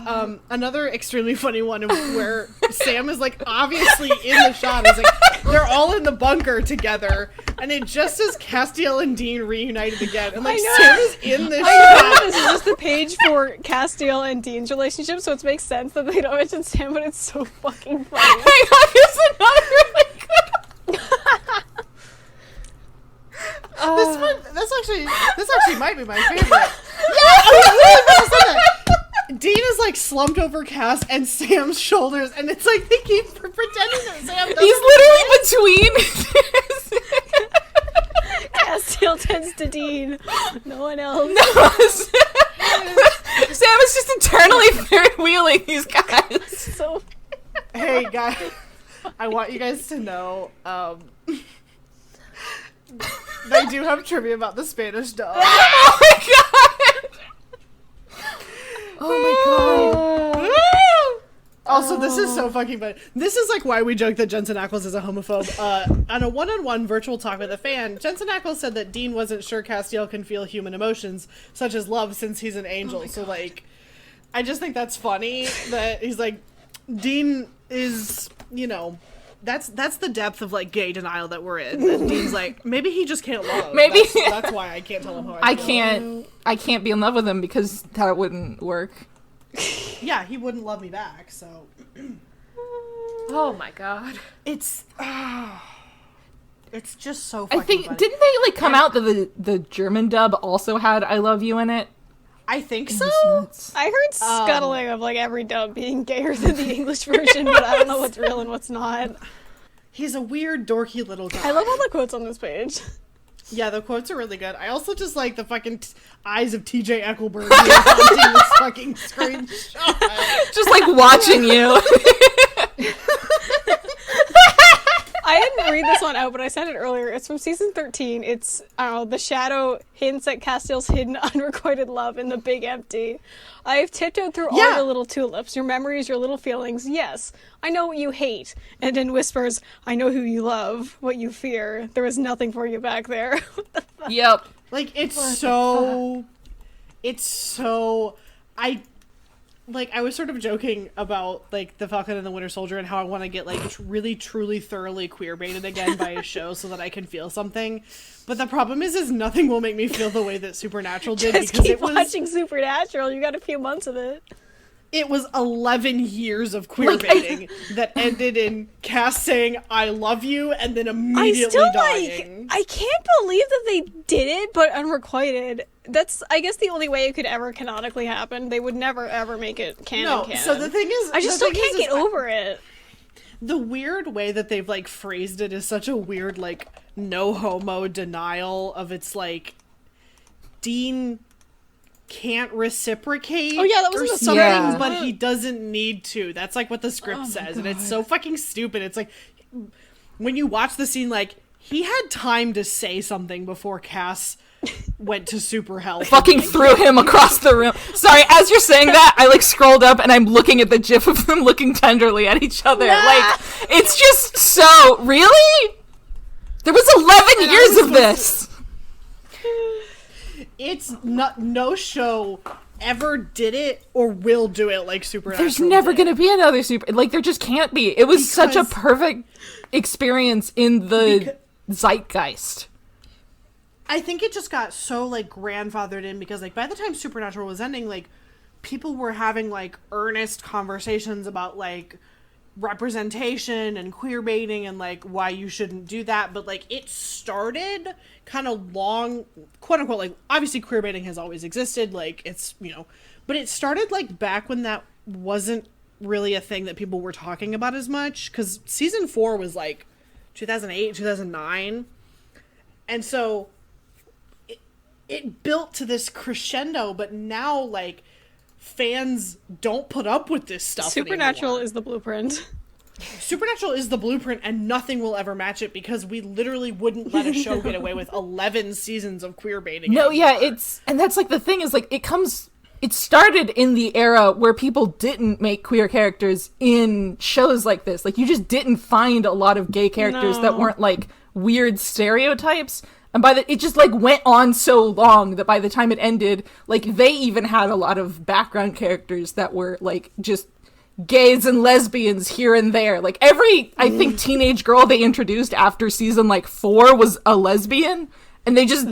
Another extremely funny one where Sam is, like, obviously in the shot. Is like, they're all in the bunker together, and it just says Castiel and Dean reunited again. And, like, Sam is in this shot. This is just the page for Castiel and Dean's relationship, so it makes sense that they don't mention Sam, but it's so fucking funny. Oh my god, here's another really good. This actually might be my favorite. Yeah, Dean is like slumped over Cass and Sam's shoulders, and it's like they keep pretending that Sam doesn't. He's literally between. Castiel tends to Dean. No one else. No, Sam is just eternally third wheeling these guys. So Hey guys, I want you guys to know, they do have trivia about the Spanish dog. Oh my god! Oh my god! Also, this is so fucking funny. This is like why we joke that Jensen Ackles is a homophobe. On a one-on-one virtual talk with a fan, Jensen Ackles said that Dean wasn't sure Castiel can feel human emotions, such as love, since he's an angel. So, like, I just think that's funny that he's like, Dean is, you know, that's the depth of, like, gay denial that we're in. And Dean's like, maybe he just can't love. Maybe. That's why I can't tell him how I feel. I can't be in love with him because that wouldn't work. Yeah, he wouldn't love me back, so. Oh my god. It's just so fucking I think, funny. didn't they, like, come out that the German dub also had I Love You in it? I think so. I heard scuttling of like every dub being gayer than the English version, but I don't know what's real and what's not. He's a weird, dorky little guy. I love all the quotes on this page. Yeah, the quotes are really good. I also just like the fucking eyes of TJ Eckleberg haunting this fucking screenshot. Just, like, watching you. I didn't read this one out, but I said it earlier. It's from season 13. It's, the shadow hints at Castiel's hidden unrequited love in the big empty. I've tiptoed through all your little tulips, your memories, your little feelings. Yes, I know what you hate. And in whispers, I know who you love, what you fear. There was nothing for you back there. What the fuck? Yep. Like, I was sort of joking about, like, The Falcon and the Winter Soldier and how I want to get, like, really, truly, thoroughly queer-baited again by a show so that I can feel something. But the problem is nothing will make me feel the way that Supernatural did. Just because keep watching Supernatural. You got a few months of it. It was 11 years of queer-baiting that ended in Cass saying, I love you, and then immediately dying. I can't believe that they did it, but unrequited. That's, I guess, the only way it could ever canonically happen. They would never, ever make it canon. So the thing is... I just still can't get over it. The weird way that they've, like, phrased it is such a weird, like, no-homo denial of its, like, Dean can't reciprocate. Oh, yeah, that was in the something, Yeah. but he doesn't need to. That's, like, what the script says, and it's so fucking stupid. It's, like, when you watch the scene, like, he had time to say something before Cass went to super hell. Fucking threw him across the room. Sorry, as you're saying that, I, like, scrolled up and I'm looking at the gif of them looking tenderly at each other. Like, it's just so... Really? There was 11 years of this! It's not... No show ever did it or will do it like Supernatural There's never did. gonna be another super... Like, there just can't be. It was such a perfect experience in the zeitgeist. I think it just got so, like, grandfathered in because, like, by the time Supernatural was ending, like, people were having, like, earnest conversations about, like, representation and queer baiting and, like, why you shouldn't do that. But, like, it started kind of long, quote unquote, like, obviously queer baiting has always existed. Like, it's, you know, but it started, like, back when that wasn't really a thing that people were talking about as much. Because season 4 was, like, 2008, 2009. And so... It built to this crescendo, but now, like, fans don't put up with this stuff Supernatural anymore. is the blueprint. Supernatural is the blueprint, and nothing will ever match it because we literally wouldn't let a show get away with 11 seasons of queer baiting. No, anymore. yeah, and that's, like, the thing is, like, it started in the era where people didn't make queer characters in shows like this. Like, you just didn't find a lot of gay characters that weren't, like, weird stereotypes. And it just, like, went on so long that by the time it ended, like, they even had a lot of background characters that were, like, just gays and lesbians here and there. Like, every, I think, teenage girl they introduced after season, like, 4 was a lesbian. And they just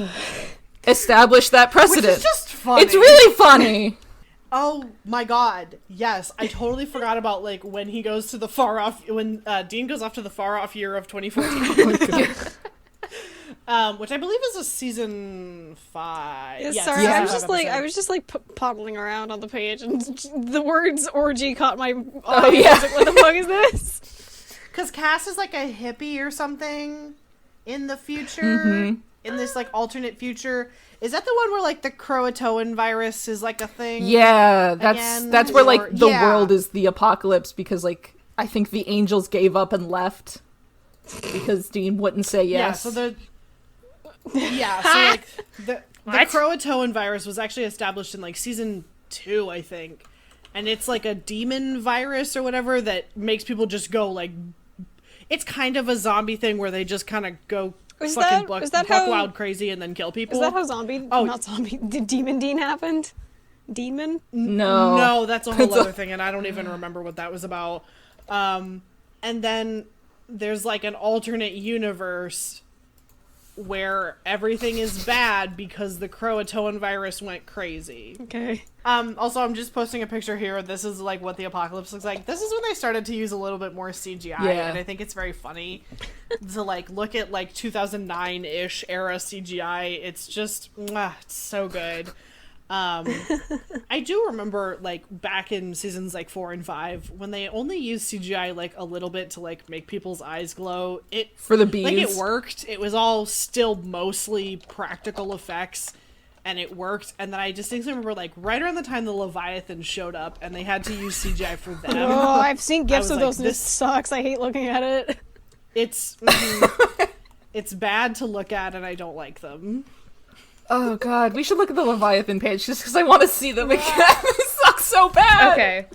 established that precedent. Which is just funny. It's really funny. Oh my god, yes. I totally forgot about, like, when he goes to the when Dean goes off to the far-off year of 2014. Which I believe is a season 5. Yeah, Yes, sorry, season I was 5 just like, episode. poddling around on the page, and the words orgy caught my eye. Oh, yeah. I was like, what the fuck is this? Because Cass is, like, a hippie or something in the future. Mm-hmm. In this, like, alternate future. Is that the one where, like, the Croatoan virus is, like, a thing? Yeah, that's where, like, the Yeah. world is the apocalypse because, like, I think the angels gave up and left because Dean wouldn't say yes. Yeah, so like, the Croatoan virus was actually established in, like, season 2, I think. And it's, like, a demon virus or whatever that makes people just go, like... It's kind of a zombie thing where they just kind of go... Is fucking that buck how- wild crazy and then kill people. Is that how Demon Dean happened? Demon? No. No, that's a whole other thing, and I don't even remember what that was about. And then there's, like, an alternate universe where everything is bad because the Croatoan virus went crazy. Okay. Also, I'm just posting a picture here. This is, like, what the apocalypse looks like. This is when they started to use a little bit more CGI, and I think it's very funny to, like, look at, like, 2009-ish era CGI. It's just, it's so good. I do remember, like, back in seasons, like, 4 and 5, when they only used CGI, like, a little bit to, like, make people's eyes glow. For the bees. Like, it worked. It was all still mostly practical effects, and it worked. And then I distinctly remember, like, right around the time the Leviathan showed up, and they had to use CGI for them. Oh, I've seen gifs was of like, those, and it sucks. I hate looking at it. It's it's bad to look at, and I don't like them. Oh god, we should look at the Leviathan page just because I want to see them again. It sucks so bad. Okay.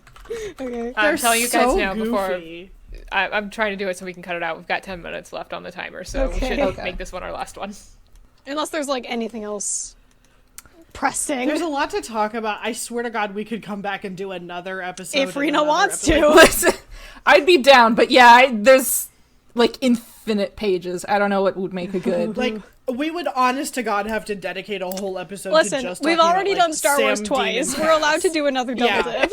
Okay. I'm telling you guys so now before goofy. I'm trying to do it so we can cut it out. We've got 10 minutes left on the timer, so we should Okay. make this one our last one. Unless there's, like, anything else pressing. There's a lot to talk about. I swear to God, we could come back and do another episode. If and Rena another wants episode. to. Listen, I'd be down, but yeah, there's like infinite pages. I don't know what would make a good. Like, we would, honest to God, have to dedicate a whole episode Listen, to just we've talking already about, like, done Star Wars Sam, twice. Dean, and We're allowed Cass. to do another double Yeah. dip.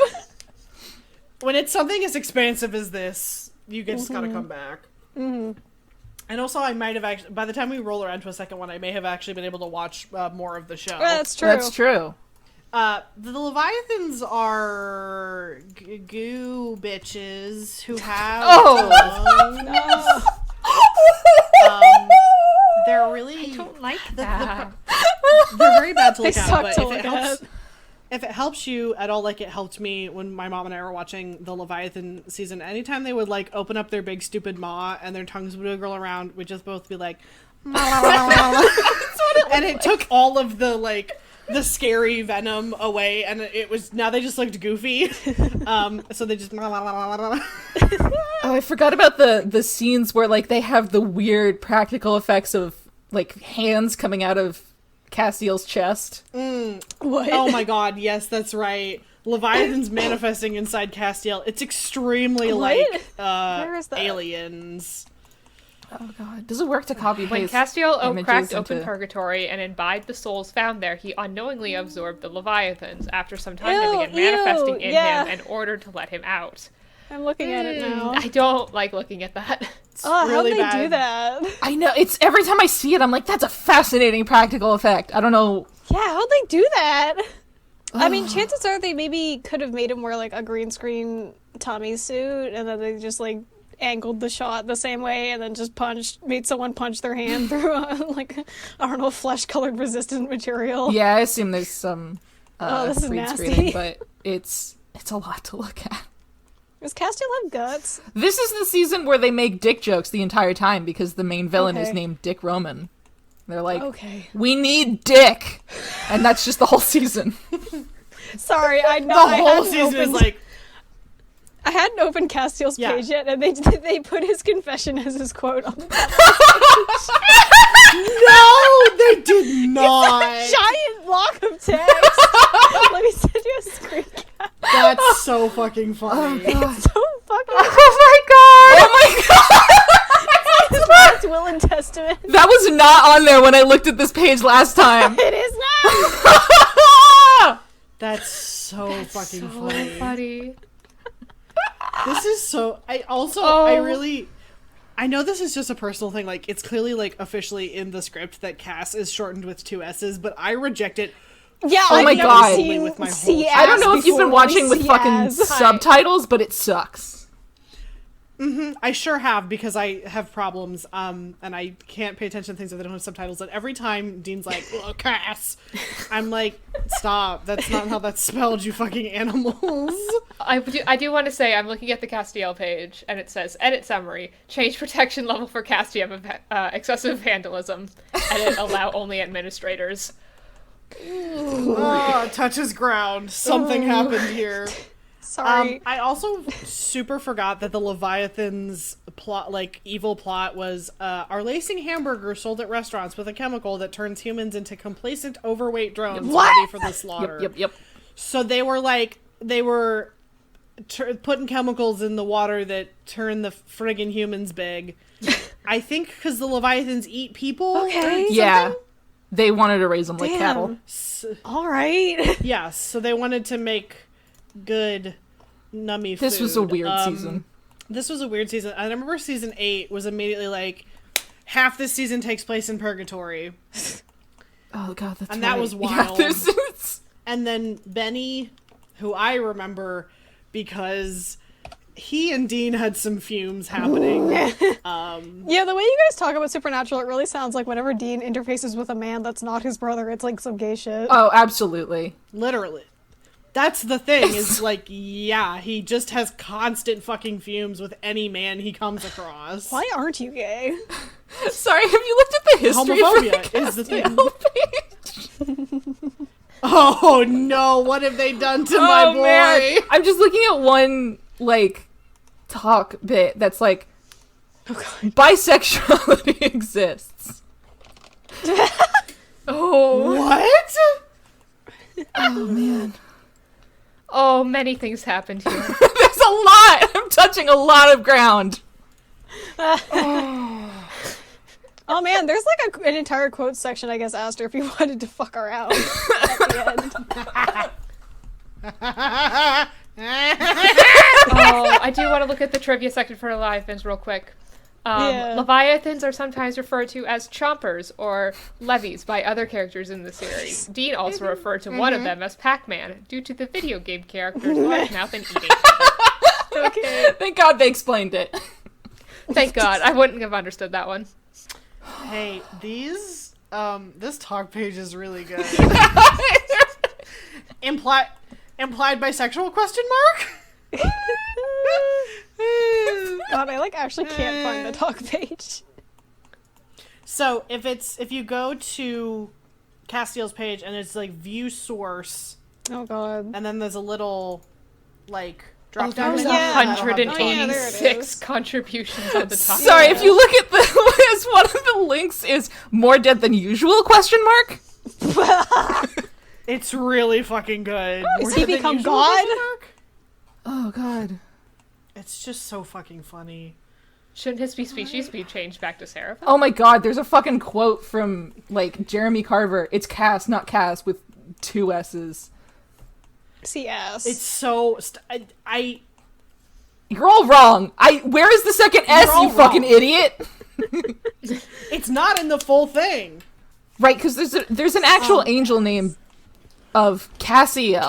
When it's something as expansive as this, you just gotta come back. Mm-hmm. And also, I might have actually, by the time we roll around to a second one, I may have actually been able to watch more of the show. That's true. That's true. The Leviathans are goo bitches who have lungs. They're really like that. they're very bad to They look at, suck but to if look it helps at. if it helps you at all, like it helped me when my mom and I were watching the Leviathan season, anytime they would like open up their big stupid maw and their tongues would wiggle around, we'd just both be like and it took all of the like the scary venom away, and it was now they just looked goofy. So they just Oh, I forgot about the scenes where like they have the weird practical effects of like hands coming out of Castiel's chest. What? Oh my god, yes, that's right. Leviathan's manifesting inside Castiel. It's extremely What? like Where is that? aliens. Oh god, does it work to copy When paste Castiel images cracked open into- purgatory and imbibed the souls found there, he unknowingly absorbed the Leviathans. After some time, Ew, they began manifesting ew, in yeah. him in order to let him out. I'm looking at it now. I don't like looking at that. Oh, really how'd they do bad. that? I know, it's every time I see it, I'm like, that's a fascinating practical effect. I don't know. Yeah, how'd they do that? I mean, chances are they maybe could have made him wear like a green screen Tommy suit, and then they just like angled the shot the same way, and then just made someone punch their hand through like I don't know, flesh colored resistant material. Yeah, I assume there's some This is green nasty. screening, but it's a lot to look at. Does Castiel have guts? This is the season where they make dick jokes the entire time because the main villain is Okay. named Dick Roman. They're like, Okay. we need Dick, and that's just the whole season. Sorry, I know. The whole season is like I hadn't opened Castiel's Yeah. page yet, and they put his confession as his quote on the top. No, they did not. Giant block of text. Let me send you a screen cap. That's so fucking funny. It's so fucking. Oh my god! His last will and testament. That was not on there when I looked at this page last time. It is now. That's so fucking funny. This is so. I know this is just a personal thing. Like, it's clearly like officially in the script that Cass is shortened with 2 S's, but I reject it. Yeah. Oh my god. With my whole I don't know if you've been watching with fucking CS. subtitles, but it sucks. I sure have, because I have problems, and I can't pay attention to things if they don't have subtitles. And every time Dean's like, "Oh, Cass," I'm like, "Stop! That's not how that's spelled, you fucking animals." I do want to say, I'm looking at the Castiel page, and it says, edit summary, change protection level for Castiel excessive vandalism, edit allow only administrators. Oh, touches ground. Something happened here. Sorry. I also super forgot that the Leviathan's plot, like, evil plot was, are lacing hamburgers sold at restaurants with a chemical that turns humans into complacent, overweight drones ready for the slaughter. Yep. So they were putting chemicals in the water that turn the friggin' humans big. I think because the Leviathans eat people. Okay. Yeah. They wanted to raise them like cattle. All right. Yeah, so they wanted to make good nummy food. This was a weird season. This was a weird season. I remember season 8 was immediately like, half this season takes place in purgatory. Oh god, that's And right. that was wild. Yeah, And then Benny, who I remember because he and Dean had some fumes happening. Yeah, the way you guys talk about Supernatural, it really sounds like whenever Dean interfaces with a man that's not his brother, it's like some gay shit. Oh, absolutely. Literally. That's the thing, is like, yeah, he just has constant fucking fumes with any man he comes across. Why aren't you gay? Sorry, have you looked at the history Homophobia for the is the thing. Castiel page? Oh no, what have they done to my boy? Man. I'm just looking at one, like, talk bit that's like, bisexuality exists. Oh. What? Oh, man. Oh, many things happened here. There's a lot! I'm touching a lot of ground. Oh man, there's like an entire quote section, I guess, asked her if he wanted to fuck her out at the end. Oh, I do want to look at the trivia section for Leviathans real quick. Yeah. Leviathans are sometimes referred to as chompers or levies by other characters in the series. Dean also referred to one of them as Pac-Man due to the video game character's large mouth and eating. Okay. Thank God they explained it. Thank God, I wouldn't have understood that one. Hey, this talk page is really good. Implied bisexual question mark? God, I like actually can't find the talk page. So if you go to Castiel's page and it's like view source, Oh god. and then there's a little like drop down There's menu. Yeah. that'll have the 186 contributions on the top. Sorry, if you look at the list, one of the links is more dead than usual, question mark? It's really fucking good. Has More he than become usual God? question mark? Oh, God. It's just so fucking funny. Shouldn't his species be changed back to Seraphim? Oh my god, there's a fucking quote from, like, Jeremy Carver. It's Cass, not Cass, with 2 S's. CS. It's so I You're all wrong. Where is the second S, all you fucking wrong. idiot? it's not in the full thing. Right, because there's an actual angel name of Cassiel.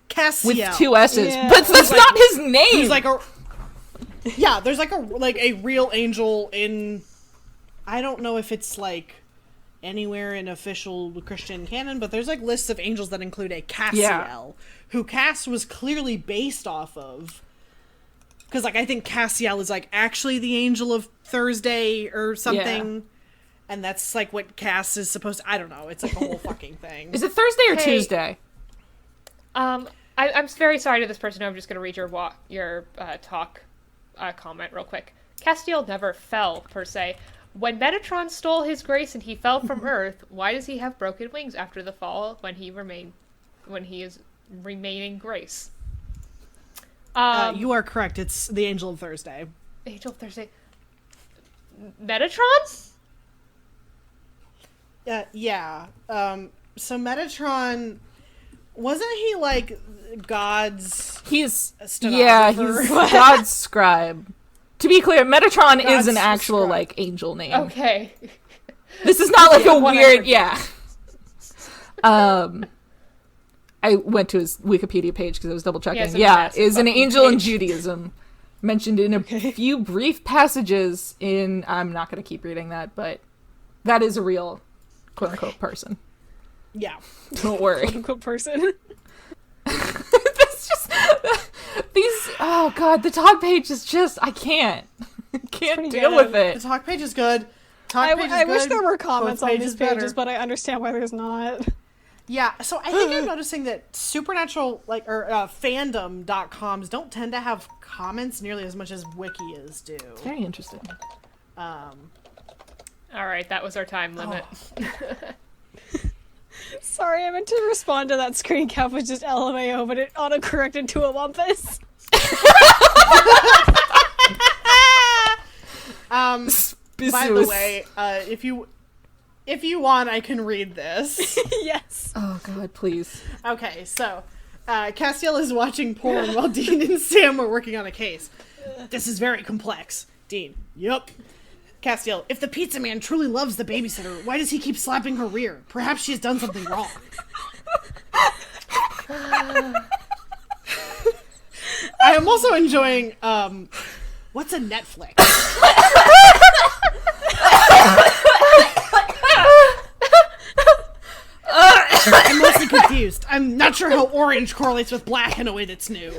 Cassiel with 2 S's. Yeah. But that's not his name! He's like a yeah. There's like a real angel in. I don't know if it's like anywhere in official Christian canon, but there's like lists of angels that include a Cassiel, who Cass was clearly based off of. Because like I think Cassiel is like actually the angel of Thursday or something. Yeah. And that's like what Cass is supposed to. I don't know. It's like a whole fucking thing. Is it Thursday or Hey. Tuesday? I'm very sorry to this person. I'm just going to read your talk comment real quick. Castiel never fell, per se, When Metatron stole his grace and he fell from Earth, why does he have broken wings after the fall when he is remaining grace? You are correct. It's the Angel of Thursday. Angel of Thursday. Metatron? Yeah. So Metatron, wasn't he like God's? He's stenographer? he's God's scribe. To be clear, Metatron is an God's actual scribe. like angel name. Okay. This is not like a whatever. weird, I went to his Wikipedia page because I was double checking. He has a Yeah, massive is an fucking angel in page. Judaism, mentioned in a few brief passages in. I'm not going to keep reading that, but that is a real quote unquote person. Yeah. Don't worry. Quote person. That's just these. Oh god, the talk page is just. I can't pretty deal good. with it. The talk page is good. I Page is wish good. there were comments Both on pages these pages, better. but I understand why there's not. Yeah, so I think I'm noticing that supernatural, fandom.coms don't tend to have comments nearly as much as Wikis do. Very interesting. All right, that was our time limit. Sorry, I meant to respond to that screen cap with just LMAO, but it autocorrected to a lumpus. By the way, if you want, I can read this. Yes. Oh god, please. Okay, so Castiel is watching porn while Dean and Sam are working on a case. This is very complex. Dean, yup. Castiel, if the pizza man truly loves the babysitter, why does he keep slapping her rear? Perhaps she has done something wrong. I am also enjoying, what's a Netflix? I'm mostly confused. I'm not sure how orange correlates with black in a way that's new.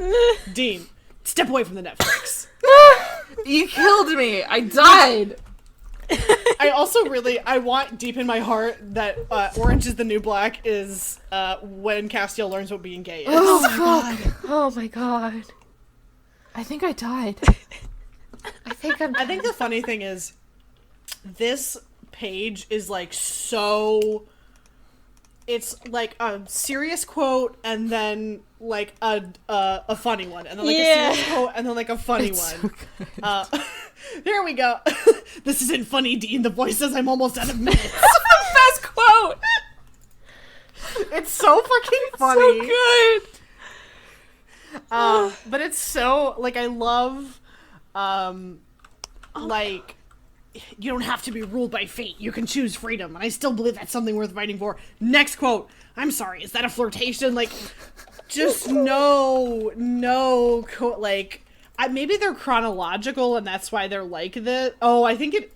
Dean, step away from the Netflix. You killed me. I died. I also I want deep in my heart that orange is the new black is when Castiel learns what being gay is. Oh my god. Oh my god. I think I died. I think I think the funny thing is this page is like so it's like a serious quote and then like a funny one and then like a serious quote and then like a funny one. There we go. This isn't funny, Dean. The voice says I'm almost out of minutes. Best quote. It's so fucking funny. So good. But it's so like I love like you don't have to be ruled by fate. You can choose freedom. And I still believe that's something worth fighting for. Next quote. I'm sorry, is that a flirtation? Like just no like maybe they're chronological and that's why they're like this. Oh, I think it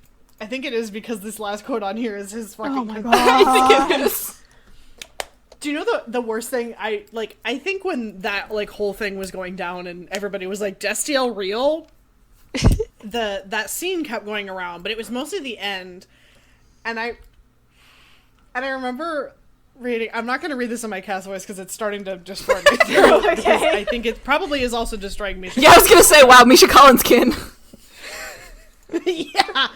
is because this last quote on here is his fucking Oh my god. I think it is. Do you know the worst thing? I think when that like whole thing was going down and everybody was like, Destiel real? that scene kept going around, but it was mostly the end. And I remember reading, I'm not going to read this in my cast voice because it's starting to destroy me. Okay. I think it probably is also destroying me. Yeah, I was gonna say, wow, Misha Collins kin. Yeah.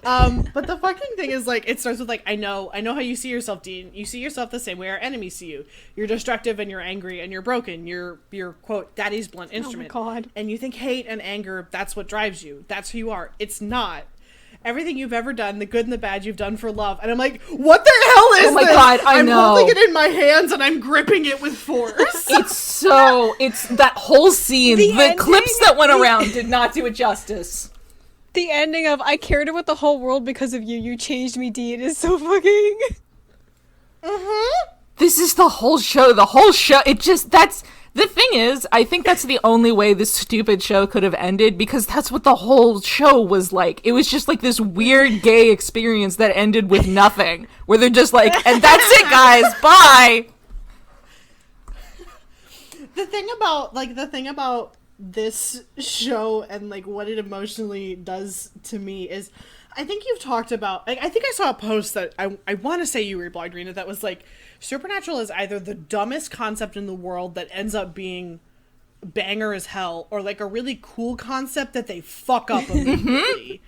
But the fucking thing is, like, it starts with, like, I know how you see yourself, Dean. You see yourself the same way our enemies see you. You're destructive and you're angry and you're broken. You're quote, daddy's blunt instrument. God. And you think hate and anger, that's what drives you. That's who you are. It's not. Everything you've ever done, the good and the bad you've done for love. And I'm like, what the hell is this? Oh my God, I'm know. holding it in my hands and I'm gripping it with force. It's that whole scene. The ending- clips that went around did not do it justice. The ending of I cared about the whole world because of you. You changed me, Dean, is so fucking. This is the whole show. The whole show. That's the thing is, I think that's the only way this stupid show could have ended because that's what the whole show was like. It was just like this weird gay experience that ended with nothing, where they're just like, and that's it, guys. Bye. The thing about this show and like what it emotionally does to me is I think you've talked about like I think I saw a post that I want to say you reblogged, Rena, that was like Supernatural is either the dumbest concept in the world that ends up being banger as hell or like a really cool concept that they fuck up immediately.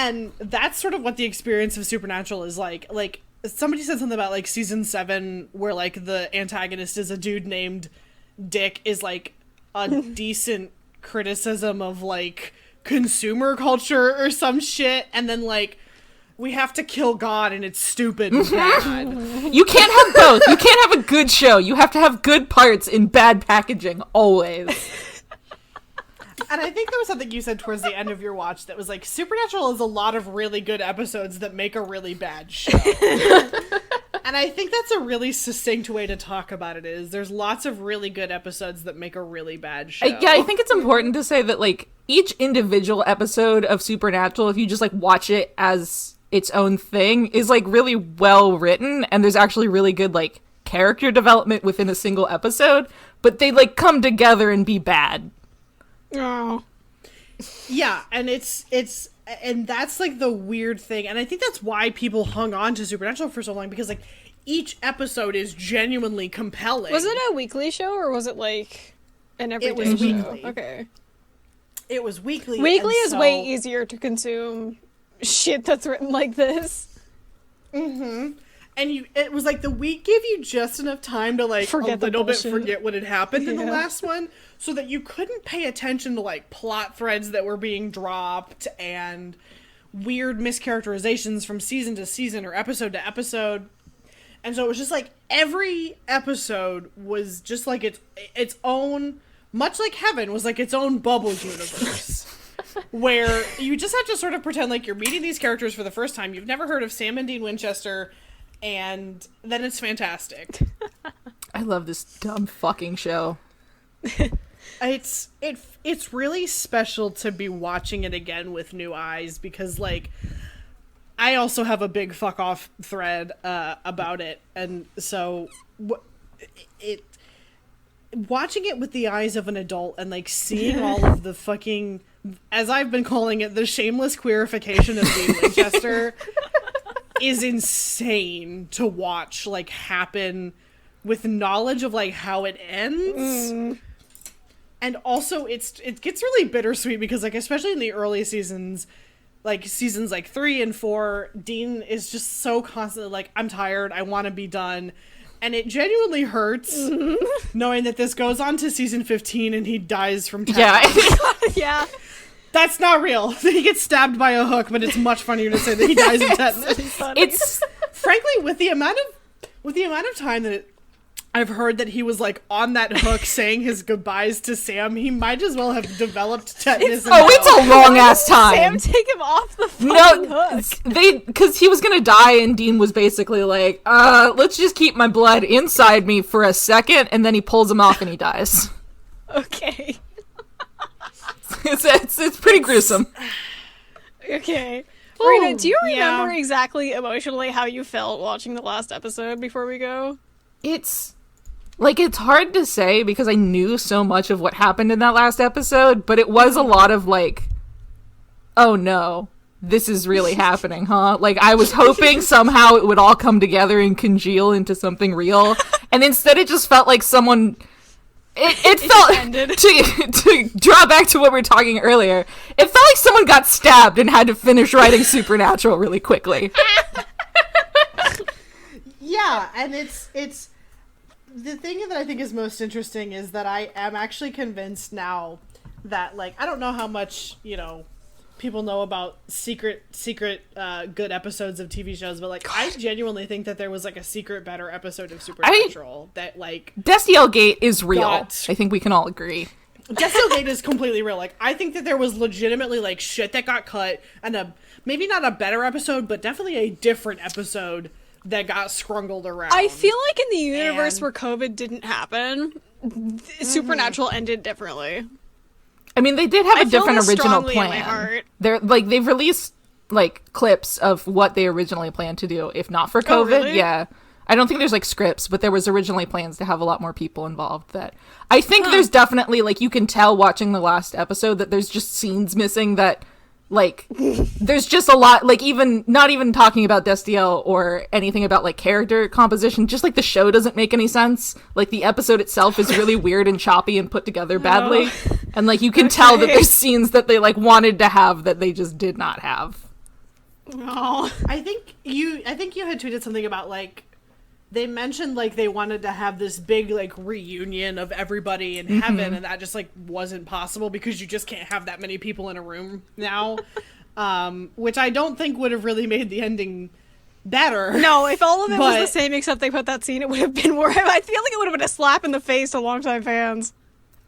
And that's sort of what the experience of Supernatural is like. Like, somebody said something about, like, season 7, where, like, the antagonist is a dude named Dick, is, like, a decent criticism of, like, consumer culture or some shit. And then, like, we have to kill God and it's stupid and bad. You can't have both. You can't have a good show. You have to have good parts in bad packaging, always. And I think there was something you said towards the end of your watch that was like, Supernatural is a lot of really good episodes that make a really bad show. And I think that's a really succinct way to talk about it is there's lots of really good episodes that make a really bad show. Yeah, I think it's important to say that, like, each individual episode of Supernatural, if you just, like, watch it as its own thing, is, like, really well written, and there's actually really good, like, character development within a single episode, but they, like, come together and be bad. Oh. Yeah, and and that's like the weird thing, and I think that's why people hung on to Supernatural for so long, because like each episode is genuinely compelling. Was it a weekly show or was it like an everyday It was show? weekly. Okay. It was weekly. Weekly and is way easier to consume shit that's written like this. Mm-hmm. And it was like the week gave you just enough time to like Forget a little bit bullshit. forget what had happened in the Yeah. last one, so that you couldn't pay attention to like plot threads that were being dropped and weird mischaracterizations from season to season or episode to episode. And so it was just like every episode was just like its own, much like Heaven was like its own bubble universe. Where you just have to sort of pretend like you're meeting these characters for the first time. You've never heard of Sam and Dean Winchester, and then it's fantastic. I love this dumb fucking show. It's really special to be watching it again with new eyes, because like I also have a big fuck off thread about it, and so watching it with the eyes of an adult and like seeing all of the fucking, as I've been calling it, the shameless queerification of Dean Winchester is insane to watch like happen with knowledge of like how it ends. And also it gets really bittersweet because like especially in the early seasons, like seasons like 3 and 4, Dean is just so constantly like, I'm tired, I want to be done. And it genuinely hurts knowing that this goes on to season 15 and he dies from tetanus. Yeah. Yeah. That's not real. He gets stabbed by a hook, but it's much funnier to say that he dies of tetanus. It's Frankly, with the amount of time that I've heard that he was like on that hook saying his goodbyes to Sam, he might as well have developed tetanus. it's a long ass Sam time. take him off the fucking No, hook. because he was gonna die, and Dean was basically like, let's just keep my blood inside me for a second, and then he pulls him off and he dies. Okay. It's pretty gruesome. Okay. Rita, do you yeah. remember exactly emotionally how you felt watching the last episode before we go? It's hard to say because I knew so much of what happened in that last episode, but it was a lot of like, oh no, this is really happening, huh? Like, I was hoping somehow it would all come together and congeal into something real, and instead it just felt like someone... It felt, ended. to draw back to what we were talking earlier, it felt like someone got stabbed and had to finish writing Supernatural really quickly. Yeah, and it's the thing that I think is most interesting is that I am actually convinced now that, like, I don't know how much, people know about secret good episodes of TV shows, but like I genuinely think that there was like a secret better episode of Supernatural that like Destiel Gate is real. got- I think we can all agree. Destiel Gate is completely real. Like, I think that there was legitimately like shit that got cut, and maybe not a better episode, but definitely a different episode that got scrungled around. I feel like in the universe And- where COVID didn't happen, Supernatural ended differently. I mean, they did have I a feel different this original strongly in my plan. heart. They've released like clips of what they originally planned to do, if not for COVID. Oh, really? Yeah. I don't think there's like scripts, but there was originally plans to have a lot more people involved. That I think there's definitely like, you can tell watching the last episode that there's just scenes missing that like there's just a lot, like, even not even talking about Destiel or anything about like character composition, just like the show doesn't make any sense. Like the episode itself is really weird and choppy and put together badly. And like you can tell that there's scenes that they like wanted to have that they just did not have. Oh. I think you had tweeted something about like they mentioned like they wanted to have this big like reunion of everybody in heaven, and that just like wasn't possible because you just can't have that many people in a room now. Which I don't think would have really made the ending better. No, if all of it was the same except they put that scene, it would have been more. I feel like it would have been a slap in the face to longtime fans.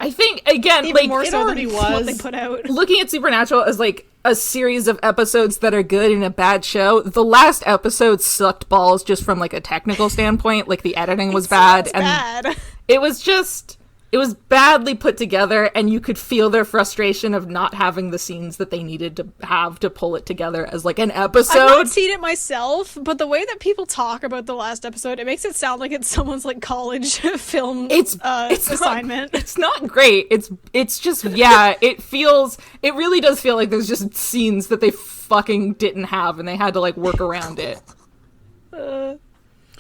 I think, again, Even like, more it so already than was. what they put out. looking at Supernatural as, like, a series of episodes that are good and a bad show, the last episode sucked balls just from, like, a technical standpoint. Like, the editing was bad. Sounds And bad. it was just... It was badly put together, and you could feel their frustration of not having the scenes that they needed to have to pull it together as, like, an episode. I've not seen it myself, but the way that people talk about the last episode, it makes it sound like it's someone's like college film It's assignment. It's not great. It's just, yeah, it really does feel like there's just scenes that they fucking didn't have, and they had to, like, work around it.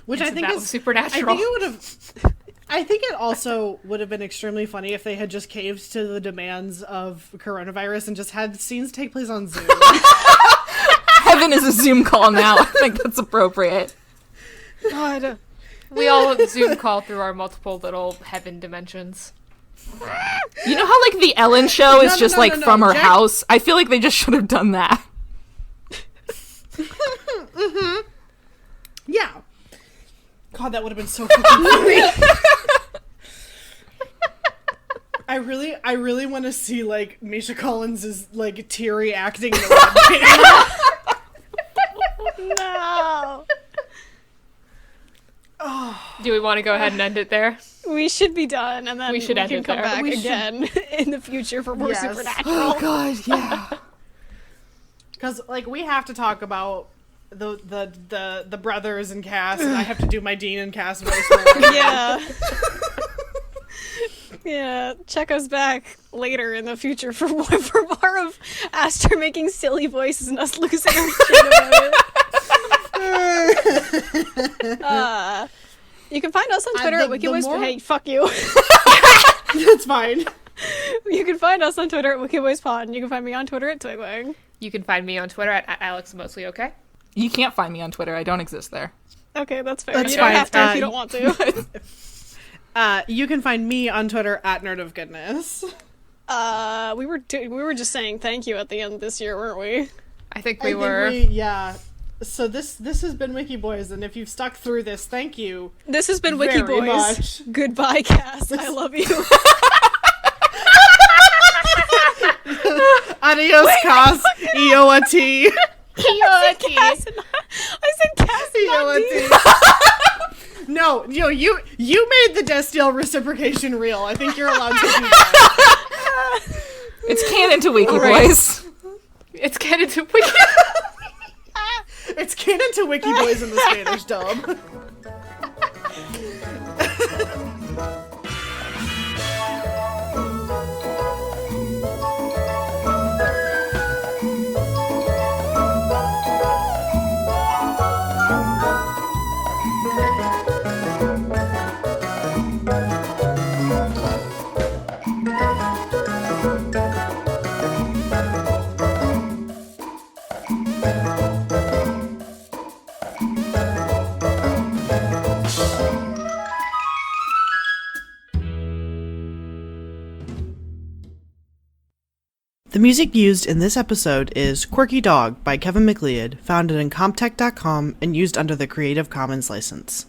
Which I think that is was Supernatural. I think it would have. I think it also would have been extremely funny if they had just caved to the demands of coronavirus and just had scenes take place on Zoom. Heaven is a Zoom call now. I think that's appropriate. God. We all Zoom call through our multiple little heaven dimensions. You know how, like, the Ellen show is just, like, from her Jack- house? I feel like they just should have done that. Yeah. God, that would have been so fucking funny. I really want to see, like, Misha Collins' like, teary acting in the webcam. No. Do we want to go ahead and end it there? We should be done, and then We should end can it come there. back We should- again in the future for more Yes. Supernatural. God, yeah. Because, like, we have to talk about the brothers and Cass, and I have to do my Dean and Cass voice. Yeah. Yeah, check us back later in the future for more of Aster making silly voices and us losing our shit about it. You can find us on Twitter at the Wikiboys. more- Hey, fuck you. That's fine. You can find us on Twitter at WikiBoysPod, and you can find me on Twitter at Twigwing. You can find me on Twitter at Alex Mostly Okay. You can't find me on Twitter. I don't exist there. Okay, that's fair. That's you don't fine. have to if you don't want to. You can find me on Twitter at Nerd of Goodness. We were just saying thank you at the end this year, weren't we? I think I we think were. yeah. So this has been Wikiboys, and if you've stuck through this, thank you. This has been Very Wikiboys. much. Goodbye, Cass. I love you. Adios, Cass. Eoa-T. I said Cass, not D. Eoa-T. No, you made the Destiel reciprocation real. I think you're allowed to do that. It's canon to Wikiboys. It's getting to Wiki. It's canon to Wikiboys in the Spanish dub. The music used in this episode is Quirky Dog by Kevin MacLeod, found at Incomptech.com and used under the Creative Commons license.